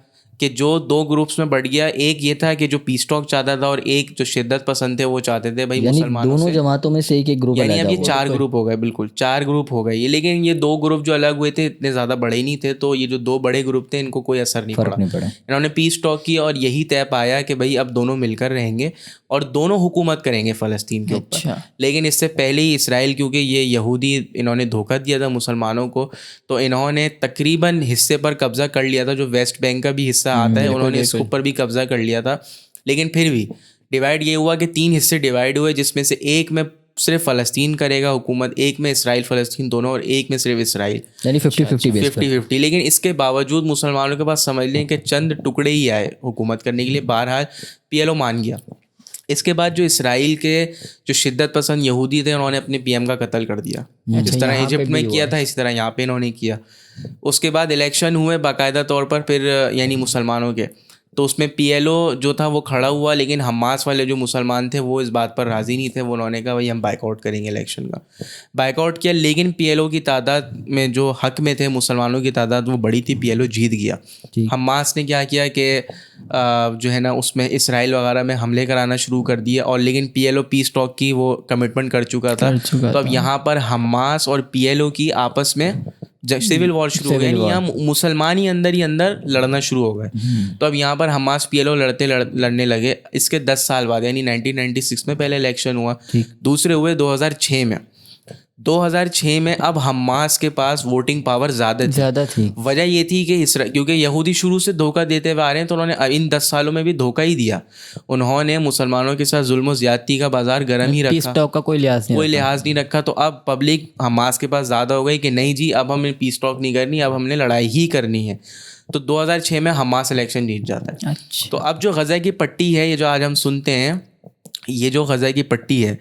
کہ جو 2 گروپس میں بڑھ گیا. ایک یہ تھا کہ جو پیس ٹاک چاہتا تھا اور ایک جو شدت پسند تھے وہ چاہتے تھے بھائی مسلمانوں سے، دونوں جماعتوں میں سے ایک گروپ، یعنی اب یہ 4 گروپ ہو گئے. بالکل 4 گروپ ہو گئے. لیکن یہ 2 گروپ جو الگ ہوئے تھے اتنے زیادہ بڑے ہی نہیں تھے، تو یہ جو 2 بڑے گروپ تھے ان کو کوئی اثر نہیں پڑا. انہوں نے پیس ٹاک کی اور یہی طے پایا کہ بھائی اب دونوں مل کر رہیں گے اور دونوں حکومت کریں گے فلسطین کے اوپر. لیکن اس سے پہلے ہی اسرائیل، کیونکہ یہ یہودی انہوں نے دھوکہ دیا تھا مسلمانوں کو، تو انہوں نے تقریباً حصے پر قبضہ کر لیا تھا. جو ویسٹ بینک کا بھی حصہ آتا ہے انہوں نے اس کے اوپر بھی قبضہ کر لیا تھا. لیکن پھر بھی ڈیوائڈ یہ ہوا کہ 3 حصے ڈیوائڈ ہوئے، جس میں سے ایک میں صرف فلسطین کرے گا حکومت، ایک میں اسرائیل فلسطین دونوں، اور ایک میں صرف اسرائیل، یعنی 50-50. لیکن اس کے باوجود مسلمانوں کے پاس سمجھ لیں کہ چند ٹکڑے ہی آئے حکومت کرنے کے لیے. بہرحال PLO مان گیا. اس کے بعد جو اسرائیل کے جو شدت پسند یہودی تھے انہوں نے اپنے PM کا قتل کر دیا. جس طرح ایجپٹ میں کیا تھا اسی طرح یہاں پہ انہوں نے کیا. اس کے بعد الیکشن ہوئے باقاعدہ طور پر پھر یعنی مسلمانوں کے، تو اس میں PLO جو تھا وہ کھڑا ہوا، لیکن حماس والے جو مسلمان تھے وہ اس بات پر راضی نہیں تھے. وہ انہوں نے کہا بھائی ہم بائیک آؤٹ کریں گے الیکشن کا. بائیک آؤٹ کیا، لیکن PLO کی تعداد میں جو حق میں تھے مسلمانوں کی تعداد وہ بڑی تھی، PLO جیت گیا. حماس نے کیا کیا کہ جو ہے نا اس میں اسرائیل وغیرہ میں حملے کرانا شروع کر دیے، اور لیکن PLO پیس ٹاک کی وہ کمٹمنٹ کر چکا تھا. تو اب یہاں پر حماس اور PLO کی آپس میں سول وار شروع ہو گیا، یعنی یہاں مسلمان ہی اندر لڑنا شروع ہو گئے. تو اب یہاں پر حماس PLO لڑنے لگے. اس کے 10 سال بعد یعنی 1996 میں پہلے الیکشن ہوا، دوسرے ہوئے 2006 میں. 2006 میں اب حماس کے پاس ووٹنگ پاور زیادہ تھی. وجہ یہ تھی کہ کیونکہ یہودی شروع سے دھوکہ دیتے ہوئے آ رہے ہیں، تو انہوں نے ان 10 سالوں میں بھی دھوکہ ہی دیا. انہوں نے مسلمانوں کے ساتھ ظلم و زیادتی کا بازار گرم ہی رکھا، پیس ٹاک کا کوئی لحاظ نہیں رکھا. تو اب پبلک حماس کے پاس زیادہ ہو گئی کہ نہیں جی اب ہمیں پیس ٹاک نہیں کرنی، اب ہم نے لڑائی ہی کرنی ہے. تو 2006 میں حماس الیکشن جیت جاتا ہے. اچھا. تو اب جو غزہ کی پٹی ہے, یہ جو آج ہم سنتے ہیں, یہ جو غزہ کی پٹی ہے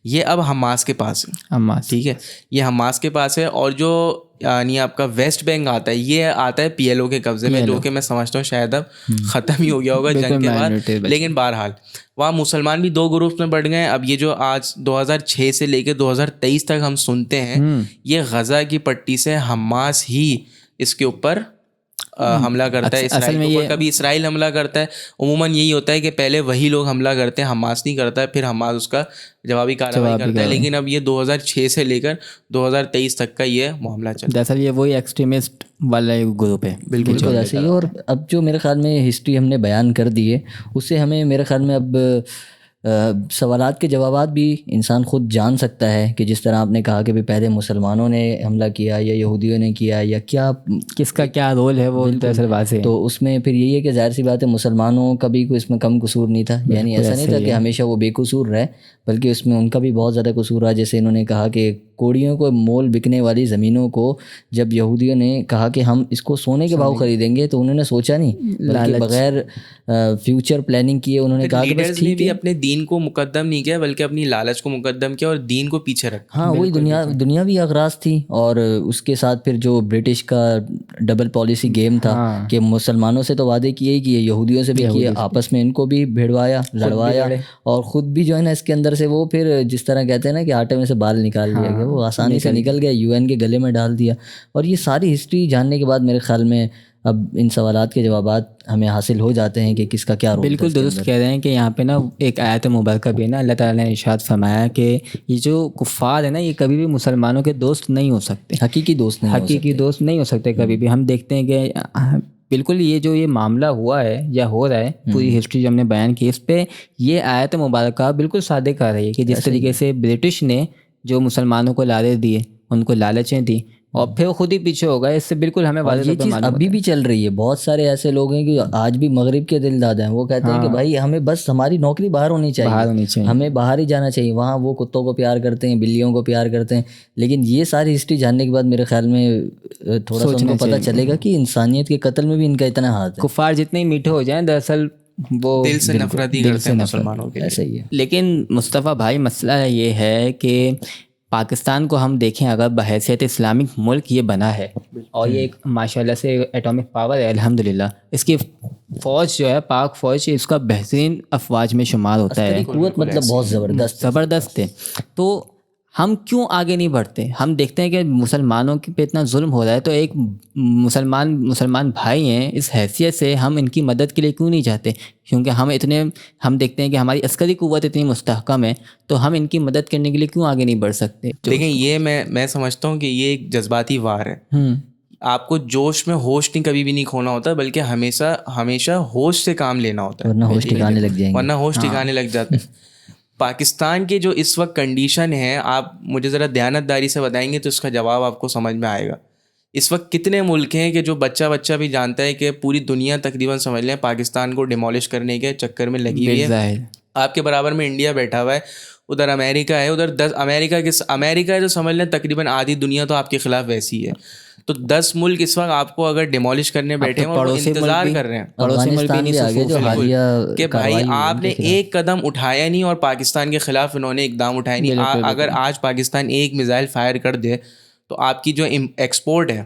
یہ اب حماس کے پاس ہے. حماس, ٹھیک ہے, یہ حماس کے پاس ہے. اور جو یعنی آپ کا ویسٹ بینک آتا ہے, یہ آتا ہے PLO کے قبضے میں, جو کہ میں سمجھتا ہوں شاید اب ختم ہی ہو گیا ہوگا جنگ کے بعد. لیکن بہرحال وہاں مسلمان بھی 2 گروپس میں بڑھ گئے. اب یہ جو آج 2006 سے لے کے 2023 تک ہم سنتے ہیں, یہ غزہ کی پٹی سے حماس ہی اس کے اوپر حملہ کرتا ہے. اسرائیل کے اوپر کبھی اسرائیل حملہ کرتا ہے. عموماً یہی ہوتا ہے کہ پہلے وہی لوگ حملہ کرتے ہیں, حماس نہیں کرتا ہے, پھر حماس اس کا جوابی کارروائی کرتا ہے. لیکن اب یہ 2006 سے لے کر 2023 تک کا یہ معاملہ چل رہا ہے. دراصل یہ وہی ایکسٹریمسٹ والا گروپ ہے. بالکل ایسے ہی. اور اب جو میرے خیال میں ہسٹری ہم نے بیان کر دی ہے, اس سے ہمیں میرے خیال میں اب سوالات کے جوابات بھی انسان خود جان سکتا ہے کہ جس طرح آپ نے کہا کہ بھی پہلے مسلمانوں نے حملہ کیا یا یہودیوں نے کیا یا کیا, کس کا کیا رول ہے وہ دراصل واضح ہے. تو اس میں پھر یہی ہے کہ ظاہر سی بات ہے مسلمانوں کا بھی کوئی اس میں کم قصور نہیں تھا. یعنی ایسا نہیں تھا کہ ہمیشہ وہ بے قصور رہے, بلکہ اس میں ان کا بھی بہت زیادہ قصور رہا. جیسے انہوں نے کہا کہ کوڑیوں کو مول بکنے والی زمینوں کو جب یہودیوں نے کہا کہ ہم اس کو سونے کے بھاؤ خریدیں گے, تو انہوں نے سوچا نہیں, بلکہ بغیر فیوچر پلاننگ کیے انہوں نے کہا کہ بس ٹھیک ہے. اپنے دین کو مقدم نہیں کیا بلکہ اپنی لالچ کو مقدم کیا اور دین کو پیچھے رکھا. ہاں, وہی دنیاوی اغراض تھی. اور اس کے ساتھ پھر جو برٹش کا ڈبل پالیسی گیم تھا کہ مسلمانوں سے تو وعدے کیے ہی کیے, یہودیوں سے بھی کیے, آپس میں ان کو بھی بھیڑوایا, لڑوایا, اور خود بھی جو ہے نا اس کے اندر سے وہ پھر جس طرح کہتے ہیں نا کہ آٹے میں سے بال نکال دیا گیا, وہ آسانی سے نکل گیا, UN کے گلے میں ڈال دیا. اور یہ ساری ہسٹری جاننے کے بعد میرے خیال میں اب ان سوالات کے جوابات ہمیں حاصل ہو جاتے ہیں کہ کس کا کیا رول. بالکل درست کہہ رہے ہیں کہ یہاں پہ نا ایک آیت مبارکہ بھی ہے نا, اللہ تعالیٰ نے ارشاد فرمایا کہ یہ جو کفار ہے نا, یہ کبھی بھی مسلمانوں کے دوست نہیں ہو سکتے, حقیقی دوست نہیں ہو سکتے کبھی بھی. ہم دیکھتے ہیں کہ بالکل یہ جو یہ معاملہ ہوا ہے یا ہو رہا ہے, پوری ہسٹری جو ہم نے بیان کی, اس پہ یہ آیت مبارکہ بالکل صادق آ رہی ہے کہ جس طریقے سے برٹش نے جو مسلمانوں کو لالچ دیے, ان کو لالچیں دی, اور پھر خود ہی پیچھے ہو گئے. اس سے بالکل ہمیں واضح یہ چیز ابھی بھی چل رہی ہے. بہت سارے ایسے لوگ ہیں کہ آج بھی مغرب کے دل دادا ہیں, وہ کہتے ہیں کہ بھائی ہمیں بس ہماری نوکری باہر ہونی چاہیے, ہمیں باہر ہی جانا چاہیے. وہاں وہ کتوں کو پیار کرتے ہیں, بلیوں کو پیار کرتے ہیں. لیکن یہ ساری ہسٹری جاننے کے بعد میرے خیال میں تھوڑا سا ان کو پتہ چلے گا کہ انسانیت کے قتل میں بھی ان کا اتنا ہاتھ ہے. کفار جتنے میٹھے ہو جائیں دراصل وہ دل سے نفرت ہی کرتے ہیں مسلمانوں کے. ایسا ہی ہے. لیکن مصطفیٰ بھائی مسئلہ یہ ہے کہ پاکستان کو ہم دیکھیں اگر بحیثیت اسلامک ملک یہ بنا ہے, اور یہ ایک ماشاء اللہ سے ایٹامک پاور ہے الحمدللہ, اس کی فوج جو ہے پاک فوج اس کا بہترین افواج میں شمار ہوتا ہے, قوت مطلب بہت زبردست ہے. تو ہم کیوں آگے نہیں بڑھتے؟ ہم دیکھتے ہیں کہ مسلمانوں پہ اتنا ظلم ہو رہا ہے, تو ایک مسلمان بھائی ہیں, اس حیثیت سے ہم ان کی مدد کے لیے کیوں نہیں جاتے؟ کیونکہ ہم دیکھتے ہیں کہ ہماری عسکری قوت اتنی مستحکم ہے, تو ہم ان کی مدد کرنے کے لیے کیوں آگے نہیں بڑھ سکتے؟ دیکھیں, یہ میں سمجھتا ہوں کہ یہ ایک جذباتی وار ہے. آپ کو جوش میں ہوش نہیں کبھی بھی نہیں کھونا ہوتا, بلکہ ہمیشہ ہوش سے کام لینا ہوتا ہے, ورنہ ہوش ٹھکانے لگ جاتے ہیں. پاکستان کے جو اس وقت کنڈیشن ہے, آپ مجھے ذرا دیانتداری سے بتائیں گے تو اس کا جواب آپ کو سمجھ میں آئے گا. اس وقت کتنے ملک ہیں کہ جو بچہ بھی جانتا ہے کہ پوری دنیا تقریباً سمجھ لیں پاکستان کو ڈیمولش کرنے کے چکر میں لگی ہوئی ہے. آپ کے برابر میں انڈیا بیٹھا ہوا ہے, ادھر امریکہ ہے, ادھر 10 امریکہ ہے, جو سمجھ لیں تقریباً آدھی دنیا تو آپ کے خلاف ویسی ہے. تو 10 ملک اس وقت آپ کو اگر ڈیمولش کرنے بیٹھے ہیں اور انتظار کر رہے ہیں کہ بھائی آپ نے ایک قدم اٹھایا نہیں, اور پاکستان کے خلاف انہوں نے اقدام اٹھایا نہیں. اگر آج پاکستان ایک میزائل فائر کر دے تو آپ کی جو ایکسپورٹ ہے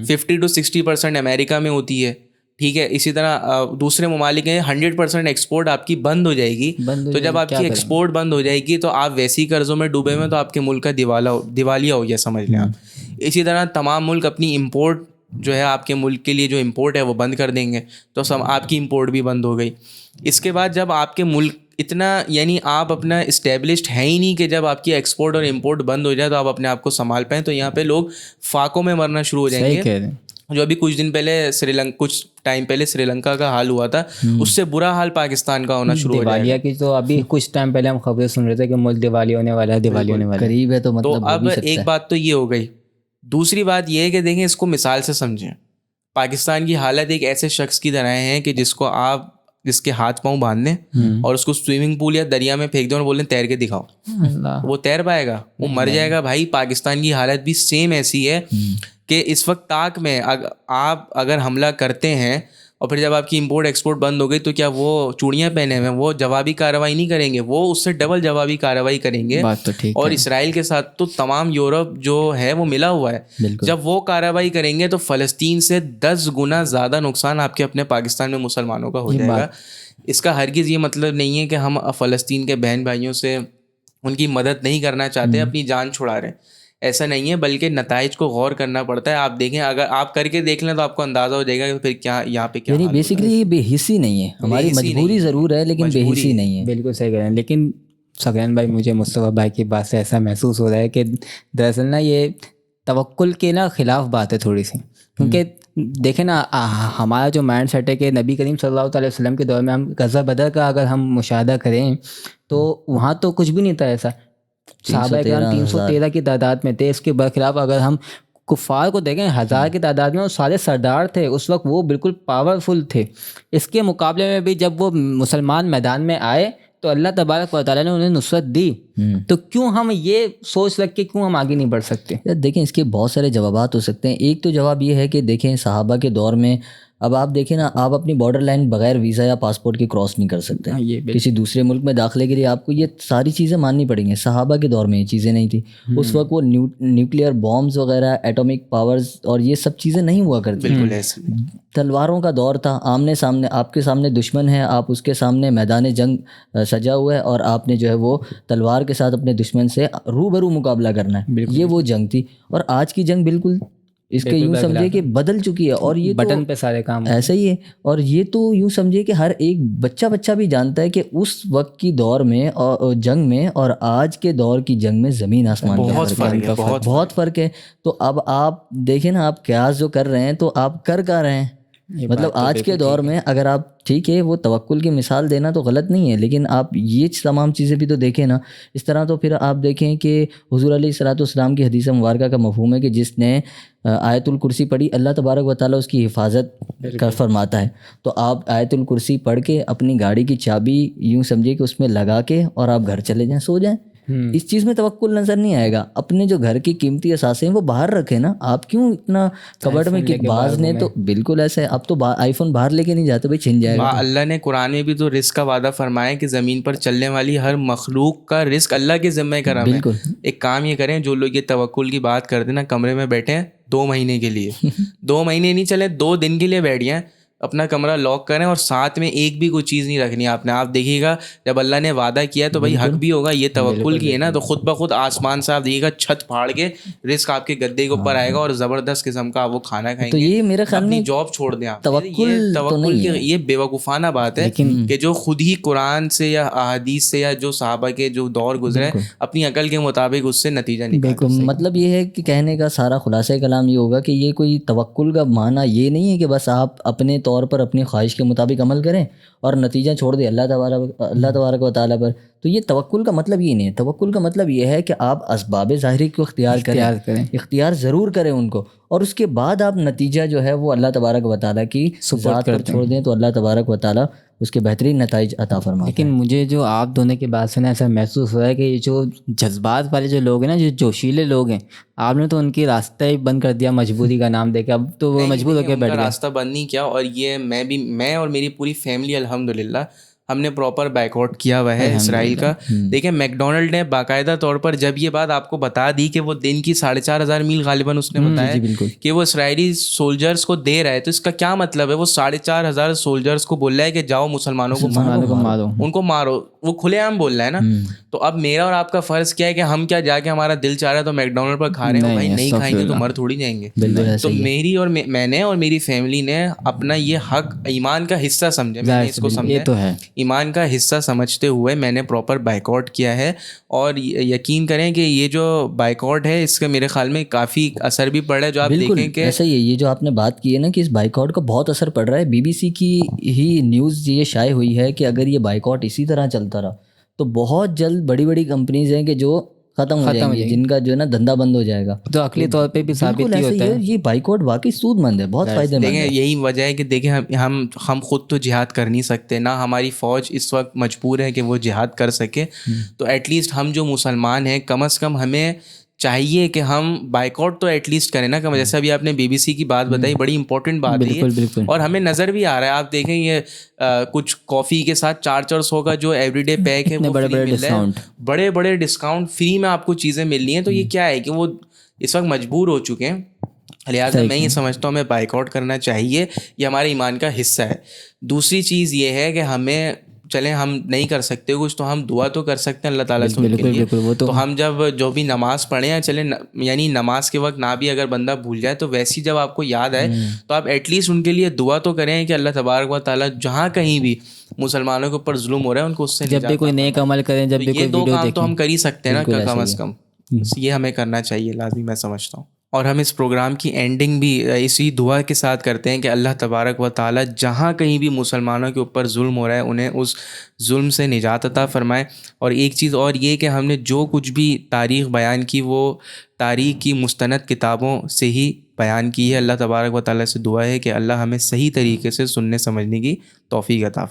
50 to 60% امریکہ میں ہوتی ہے, ٹھیک ہے. اسی طرح دوسرے ممالک ہیں 100% ایکسپورٹ آپ کی بند ہو جائے گی. تو جب آپ کی ایکسپورٹ بند ہو جائے گی تو آپ ویسی قرضوں میں ڈوبے ہوئے, تو آپ کے ملک کا دیوالیہ ہو گیا سمجھ لیں آپ. اسی طرح تمام ملک اپنی امپورٹ جو ہے آپ کے ملک کے لیے جو امپورٹ ہے وہ بند کر دیں گے, تو آپ کی امپورٹ بھی بند ہو گئی. اس کے بعد جب آپ کے ملک اتنا یعنی آپ اپنا اسٹیبلشڈ ہے ہی نہیں کہ جب آپ کی ایکسپورٹ اور امپورٹ بند ہو جائے تو آپ اپنے آپ کو سنبھال پائیں, تو یہاں پہ لوگ فاقوں میں مرنا شروع ہو جائیں گے. جو ابھی کچھ ٹائم پہلے سری لنکا کا حال ہوا تھا, اس سے برا حال پاکستان کا ہونا شروع ہو جائے گا. کی تو ابھی کچھ ٹائم پہلے ہم خبریں سن رہے تھے کہ ملک دیوالیہ ہونے والا ہے, قریب ہے. تو اب ایک بات تو یہ ہو گئی. دوسری بات یہ ہے کہ دیکھیں, اس کو مثال سے سمجھیں. پاکستان کی حالت ایک ایسے شخص کی طرح ہے کہ جس کے ہاتھ پاؤں باندھ دیں اور اس کو سوئمنگ پول یا دریا میں پھینک دیں اور بولیں تیر کے دکھاؤ, وہ تیر پائے گا؟ وہ مر جائے گا. بھائی پاکستان کی حالت بھی سیم ایسی ہے کہ اس وقت تاک میں آپ اگر حملہ کرتے ہیں اور پھر جب آپ کی امپورٹ ایکسپورٹ بند ہو گئی تو کیا وہ چوڑیاں پہنے ہوئے ہیں وہ جوابی کارروائی نہیں کریں گے, وہ اس سے ڈبل جوابی کارروائی کریں گے. بات تو ٹھیک اور ہے. اسرائیل کے ساتھ تو تمام یورپ جو ہے وہ ملا ہوا ہے. جب وہ کارروائی کریں گے تو فلسطین سے 10 گنا زیادہ نقصان آپ کے اپنے پاکستان میں مسلمانوں کا ہو جائے گا. اس کا ہرگز یہ مطلب نہیں ہے کہ ہم فلسطین کے بہن بھائیوں سے ان کی مدد نہیں کرنا چاہتے, اپنی جان چھڑا رہے ہیں, ایسا نہیں ہے, بلکہ نتائج کو غور کرنا پڑتا ہے. آپ دیکھیں, اگر آپ کر کے دیکھ لیں تو آپ کو اندازہ ہو جائے گا کہ پھر کیا یہاں پہ کیا. یعنی بیسیکلی یہ بے حسی نہیں ہے, ہماری مجبوری ضرور ہے لیکن بے حسی نہیں ہے. بالکل صحیح کہہ رہے ہیں. لیکن سغران بھائی مجھے مصطفیٰ بھائی کی بات سے ایسا محسوس ہو رہا ہے کہ دراصل نا یہ توکل کے نا خلاف بات ہے تھوڑی سی, کیونکہ دیکھیں نا ہمارا جو مائنڈ سیٹ ہے کہ نبی کریم صلی اللہ علیہ وسلم کے دور میں ہم غزوہ بدر کا اگر ہم مشاہدہ کریں تو وہاں تو کچھ بھی نہیں تھا ایسا, صحابہ کرام 313 کی تعداد میں تھے. اس کے برخلاف اگر ہم کفار کو دیکھیں 1000 کی تعداد میں, وہ سارے سردار تھے اس وقت, وہ بالکل پاورفل تھے. اس کے مقابلے میں بھی جب وہ مسلمان میدان میں آئے تو اللہ تبارک و تعالیٰ نے انہیں نصرت دی. تو کیوں ہم یہ سوچ رکھ کے کیوں ہم آگے نہیں بڑھ سکتے؟ دیکھیں اس کے بہت سارے جوابات ہو سکتے ہیں. ایک تو جواب یہ ہے کہ دیکھیں صحابہ کے دور میں, اب آپ دیکھیں نا, آپ اپنی بارڈر لائن بغیر ویزا یا پاسپورٹ کے کراس نہیں کر سکتے. کسی دوسرے ملک میں داخلے کے لیے آپ کو یہ ساری چیزیں ماننی پڑیں گی. صحابہ کے دور میں یہ چیزیں نہیں تھیں. اس وقت وہ نیوکلیئر بامز وغیرہ, ایٹامک پاورز اور یہ سب چیزیں نہیں ہوا کرتی. بالکل ایسے تلواروں کا دور تھا, آمنے سامنے, آپ کے سامنے دشمن ہے, آپ اس کے سامنے میدان جنگ سجا ہوا ہے اور آپ نے جو ہے وہ تلوار کے ساتھ اپنے دشمن سے روبرو مقابلہ کرنا ہے. یہ وہ جنگ تھی. اور آج کی جنگ بالکل اس کے یوں سمجھے کہ بدل چکی ہے. اور یہ بٹن پہ سارے کام ایسا ہی ہے. اور یہ تو یوں سمجھے کہ ہر ایک بچہ بھی جانتا ہے کہ اس وقت کی دور میں اور جنگ میں اور آج کے دور کی جنگ میں زمین آسمان بہت فرق ہے. تو اب آپ دیکھیں نا, آپ قیاس جو کر رہے ہیں تو آپ کر رہے ہیں. مطلب آج کے دور میں اگر آپ, ٹھیک ہے وہ توکل کی مثال دینا تو غلط نہیں ہے, لیکن آپ یہ تمام چیزیں بھی تو دیکھیں نا. اس طرح تو پھر آپ دیکھیں کہ حضور علیہ الصلوۃ والسلام کی حدیث مبارکہ کا مفہوم ہے کہ جس نے آیت الکرسی پڑھی اللہ تبارک و تعالیٰ اس کی حفاظت کر فرماتا ہے. تو آپ آیت الکرسی پڑھ کے اپنی گاڑی کی چابی یوں سمجھے کہ اس میں لگا کے اور آپ گھر چلے جائیں, سو جائیں. اس چیز میں توکل نظر نہیں آئے گا. اپنے جو گھر کی قیمتی اثاثے ہیں وہ باہر رکھیں نا. آپ کیوں اتنا کبڈ میں, کہ بعض نے تو بالکل ایسے, اب تو آئی فون باہر لے کے نہیں جاتے, بھائی چھن جائے گا. اللہ نے قرآن میں بھی تو رزق کا وعدہ فرمایا کہ زمین پر چلنے والی ہر مخلوق کا رزق اللہ کے ذمہ کرم ہے. بالکل. ایک کام یہ کریں, جو لوگ یہ توکل کی بات کرتے ہیں نا, کمرے میں بیٹھیں 2 مہینے کے لیے, 2 مہینے نہیں چلے 2 دن کے لیے بیٹھ جائیں, اپنا کمرہ لاک کریں اور ساتھ میں ایک بھی کوئی چیز نہیں رکھنی آپ نے. آپ دیکھیے گا جب اللہ نے وعدہ کیا تو بھائی حق بھی ہوگا. یہ توکل کی ہے نا, تو خود بخود آسمان سے آپ دیکھیے گا چھت پھاڑ کے رزق آپ کے گدے کے اوپر آئے گا اور زبردست قسم کا وہ کھانا کھائیں گے. تو یہ میرے خیال میں جاب چھوڑ دیں آپ. توکل کی یہ بے وقوفانہ بات ہے کہ جو خود ہی قرآن سے یا احادیث سے یا جو صحابہ کے جو دور گزرے اپنی عقل کے مطابق اس سے نتیجہ نکالتے ہیں. مطلب یہ ہے کہ کہنے کا سارا خلاصہ کلام یہ ہوگا کہ یہ کوئی توکل کا معنی یہ نہیں ہے کہ بس آپ اپنے طور پر اپنی خواہش کے مطابق عمل کریں اور نتیجہ چھوڑ دیں اللہ تبارک و تعالیٰ پر. تو یہ توکل کا مطلب یہ نہیں ہے. توکل کا مطلب یہ ہے کہ آپ اسباب ظاہری کو اختیار کریں, اختیار ضرور کریں ان کو, اور اس کے بعد آپ نتیجہ جو ہے وہ اللہ تبارک و تعالیٰ کی ذات پر چھوڑ دیں تو اللہ تبارک و تعالیٰ اس کے بہترین نتائج عطا فرماتا ہے. لیکن مجھے جو آپ دونوں کی بات سے نا ایسا محسوس ہو رہا ہے کہ یہ جو جذبات والے جو لوگ ہیں نا, جو جوشیلے لوگ ہیں, آپ نے تو ان کی راستہ ہی بند کر دیا مجبوری کا نام دے کے. اب تو وہ مجبور ہو کے بیٹھ گئے. راستہ بند نہیں کیا, اور یہ میں اور میری پوری فیملی الحمدللہ ہم نے پراپر بیک آؤٹ کیا ہوا ہے اسرائیل کا. دیکھیں میک ڈونلڈ نے باقاعدہ طور پر جب یہ بات آپ کو بتا دی کہ وہ دن کی 4,500 میل غالباً اس نے بتایا کہ وہ اسرائیلی سولجرز کو دے رہا ہے, تو اس کا کیا مطلب ہے؟ وہ 4,500 سولجرز کو بول رہا ہے کہ جاؤ مسلمانوں کو مارو, ان کو مارو. وہ کھلے عام بول رہا ہے نا. تو اب میرا اور آپ کا فرض کیا ہے کہ ہم کیا جا کے ہمارا دل چاہ رہا ہے تو میک ڈونلڈ پر کھا رہے ہیں؟ بھائی نہیں کھائیں گے تو مر تھوڑی جائیں گے. تو میری اور میں نے اور میری فیملی نے اپنا یہ حق ایمان کا حصہ سمجھے, میں نے اس کو سمجھا ایمان کا حصہ سمجھتے ہوئے میں نے پراپر بائک آؤٹ کیا ہے. اور یقین کریں کہ یہ جو بائک آؤٹ ہے اس کا میرے خیال میں کافی اثر بھی پڑ رہا ہے. جو آپ دیکھیں کہ ایسا ہی ہے, یہ جو آپ نے بات کی ہے نا کہ اس بائک آؤٹ کا بہت اثر پڑ رہا ہے. BBC کی ہی نیوز یہ شائع ہوئی ہے کہ اگر یہ بائک آؤٹ اسی طرح چلتا رہا تو بہت جلد بڑی بڑی کمپنیز ہیں کہ جو ختم ہو جائیں گی, جن کا جو ہے نا دھندا بند ہو جائے گا. تو عقلی طور پہ بھی ثابت ہی ہوتا ہے یہ بائک آؤٹ واقعی سود مند ہے, بہت فائدہ مند ہے. یہی وجہ ہے کہ دیکھیں ہم خود تو جہاد کر نہیں سکتے, نہ ہماری فوج اس وقت مجبور ہے کہ وہ جہاد کر سکے. تو ایٹ لیسٹ ہم جو مسلمان ہیں کم از کم ہمیں چاہیے کہ ہم بائیکاٹ تو ایٹ لیسٹ کریں نا, کہ جیسے ابھی آپ نے BBC کی بات بتائی, بڑی امپورٹنٹ بات ہے یہ, اور ہمیں نظر بھی آ رہا ہے. آپ دیکھیں یہ کچھ کافی کے ساتھ 400 کا جو ایوری ڈے پیک ہے وہ بڑے بڑے ڈسکاؤنٹ, بڑے بڑے ڈسکاؤنٹ, فری میں آپ کو چیزیں مل رہی ہیں. تو یہ کیا ہے کہ وہ اس وقت مجبور ہو چکے ہیں, لہٰذا میں یہ سمجھتا ہوں ہمیں بائیکاٹ کرنا چاہیے, یہ ہمارے ایمان کا حصہ ہے. دوسری چیز یہ ہے کہ ہمیں, چلیں ہم نہیں کر سکتے کچھ تو ہم دعا تو کر سکتے ہیں اللہ تعالیٰ سے ان کے لیے. تو ہم جب جو بھی نماز پڑھیں یا چلیں, یعنی نماز کے وقت نہ بھی اگر بندہ بھول جائے تو ویسی جب آپ کو یاد آئے تو آپ ایٹ لیسٹ ان کے لیے دعا تو کریں کہ اللہ تبارک و تعالیٰ جہاں کہیں بھی مسلمانوں کے اوپر ظلم ہو رہا ہے ان کو اس سے جب بھی کوئی نیک عمل کریں, جب بھی کوئی ویڈیو دیکھیں, یہ 2 کام تو ہم کر ہی سکتے ہیں نا کم از کم, یہ ہمیں کرنا چاہیے لازمی, میں سمجھتا ہوں. اور ہم اس پروگرام کی اینڈنگ بھی اسی دعا کے ساتھ کرتے ہیں کہ اللہ تبارک و تعالیٰ جہاں کہیں بھی مسلمانوں کے اوپر ظلم ہو رہا ہے انہیں اس ظلم سے نجات عطا فرمائے. اور ایک چیز اور یہ کہ ہم نے جو کچھ بھی تاریخ بیان کی وہ تاریخ کی مستند کتابوں سے ہی بیان کی ہے. اللہ تبارک و تعالیٰ سے دعا ہے کہ اللہ ہمیں صحیح طریقے سے سننے سمجھنے کی توفیق عطا فرمائے.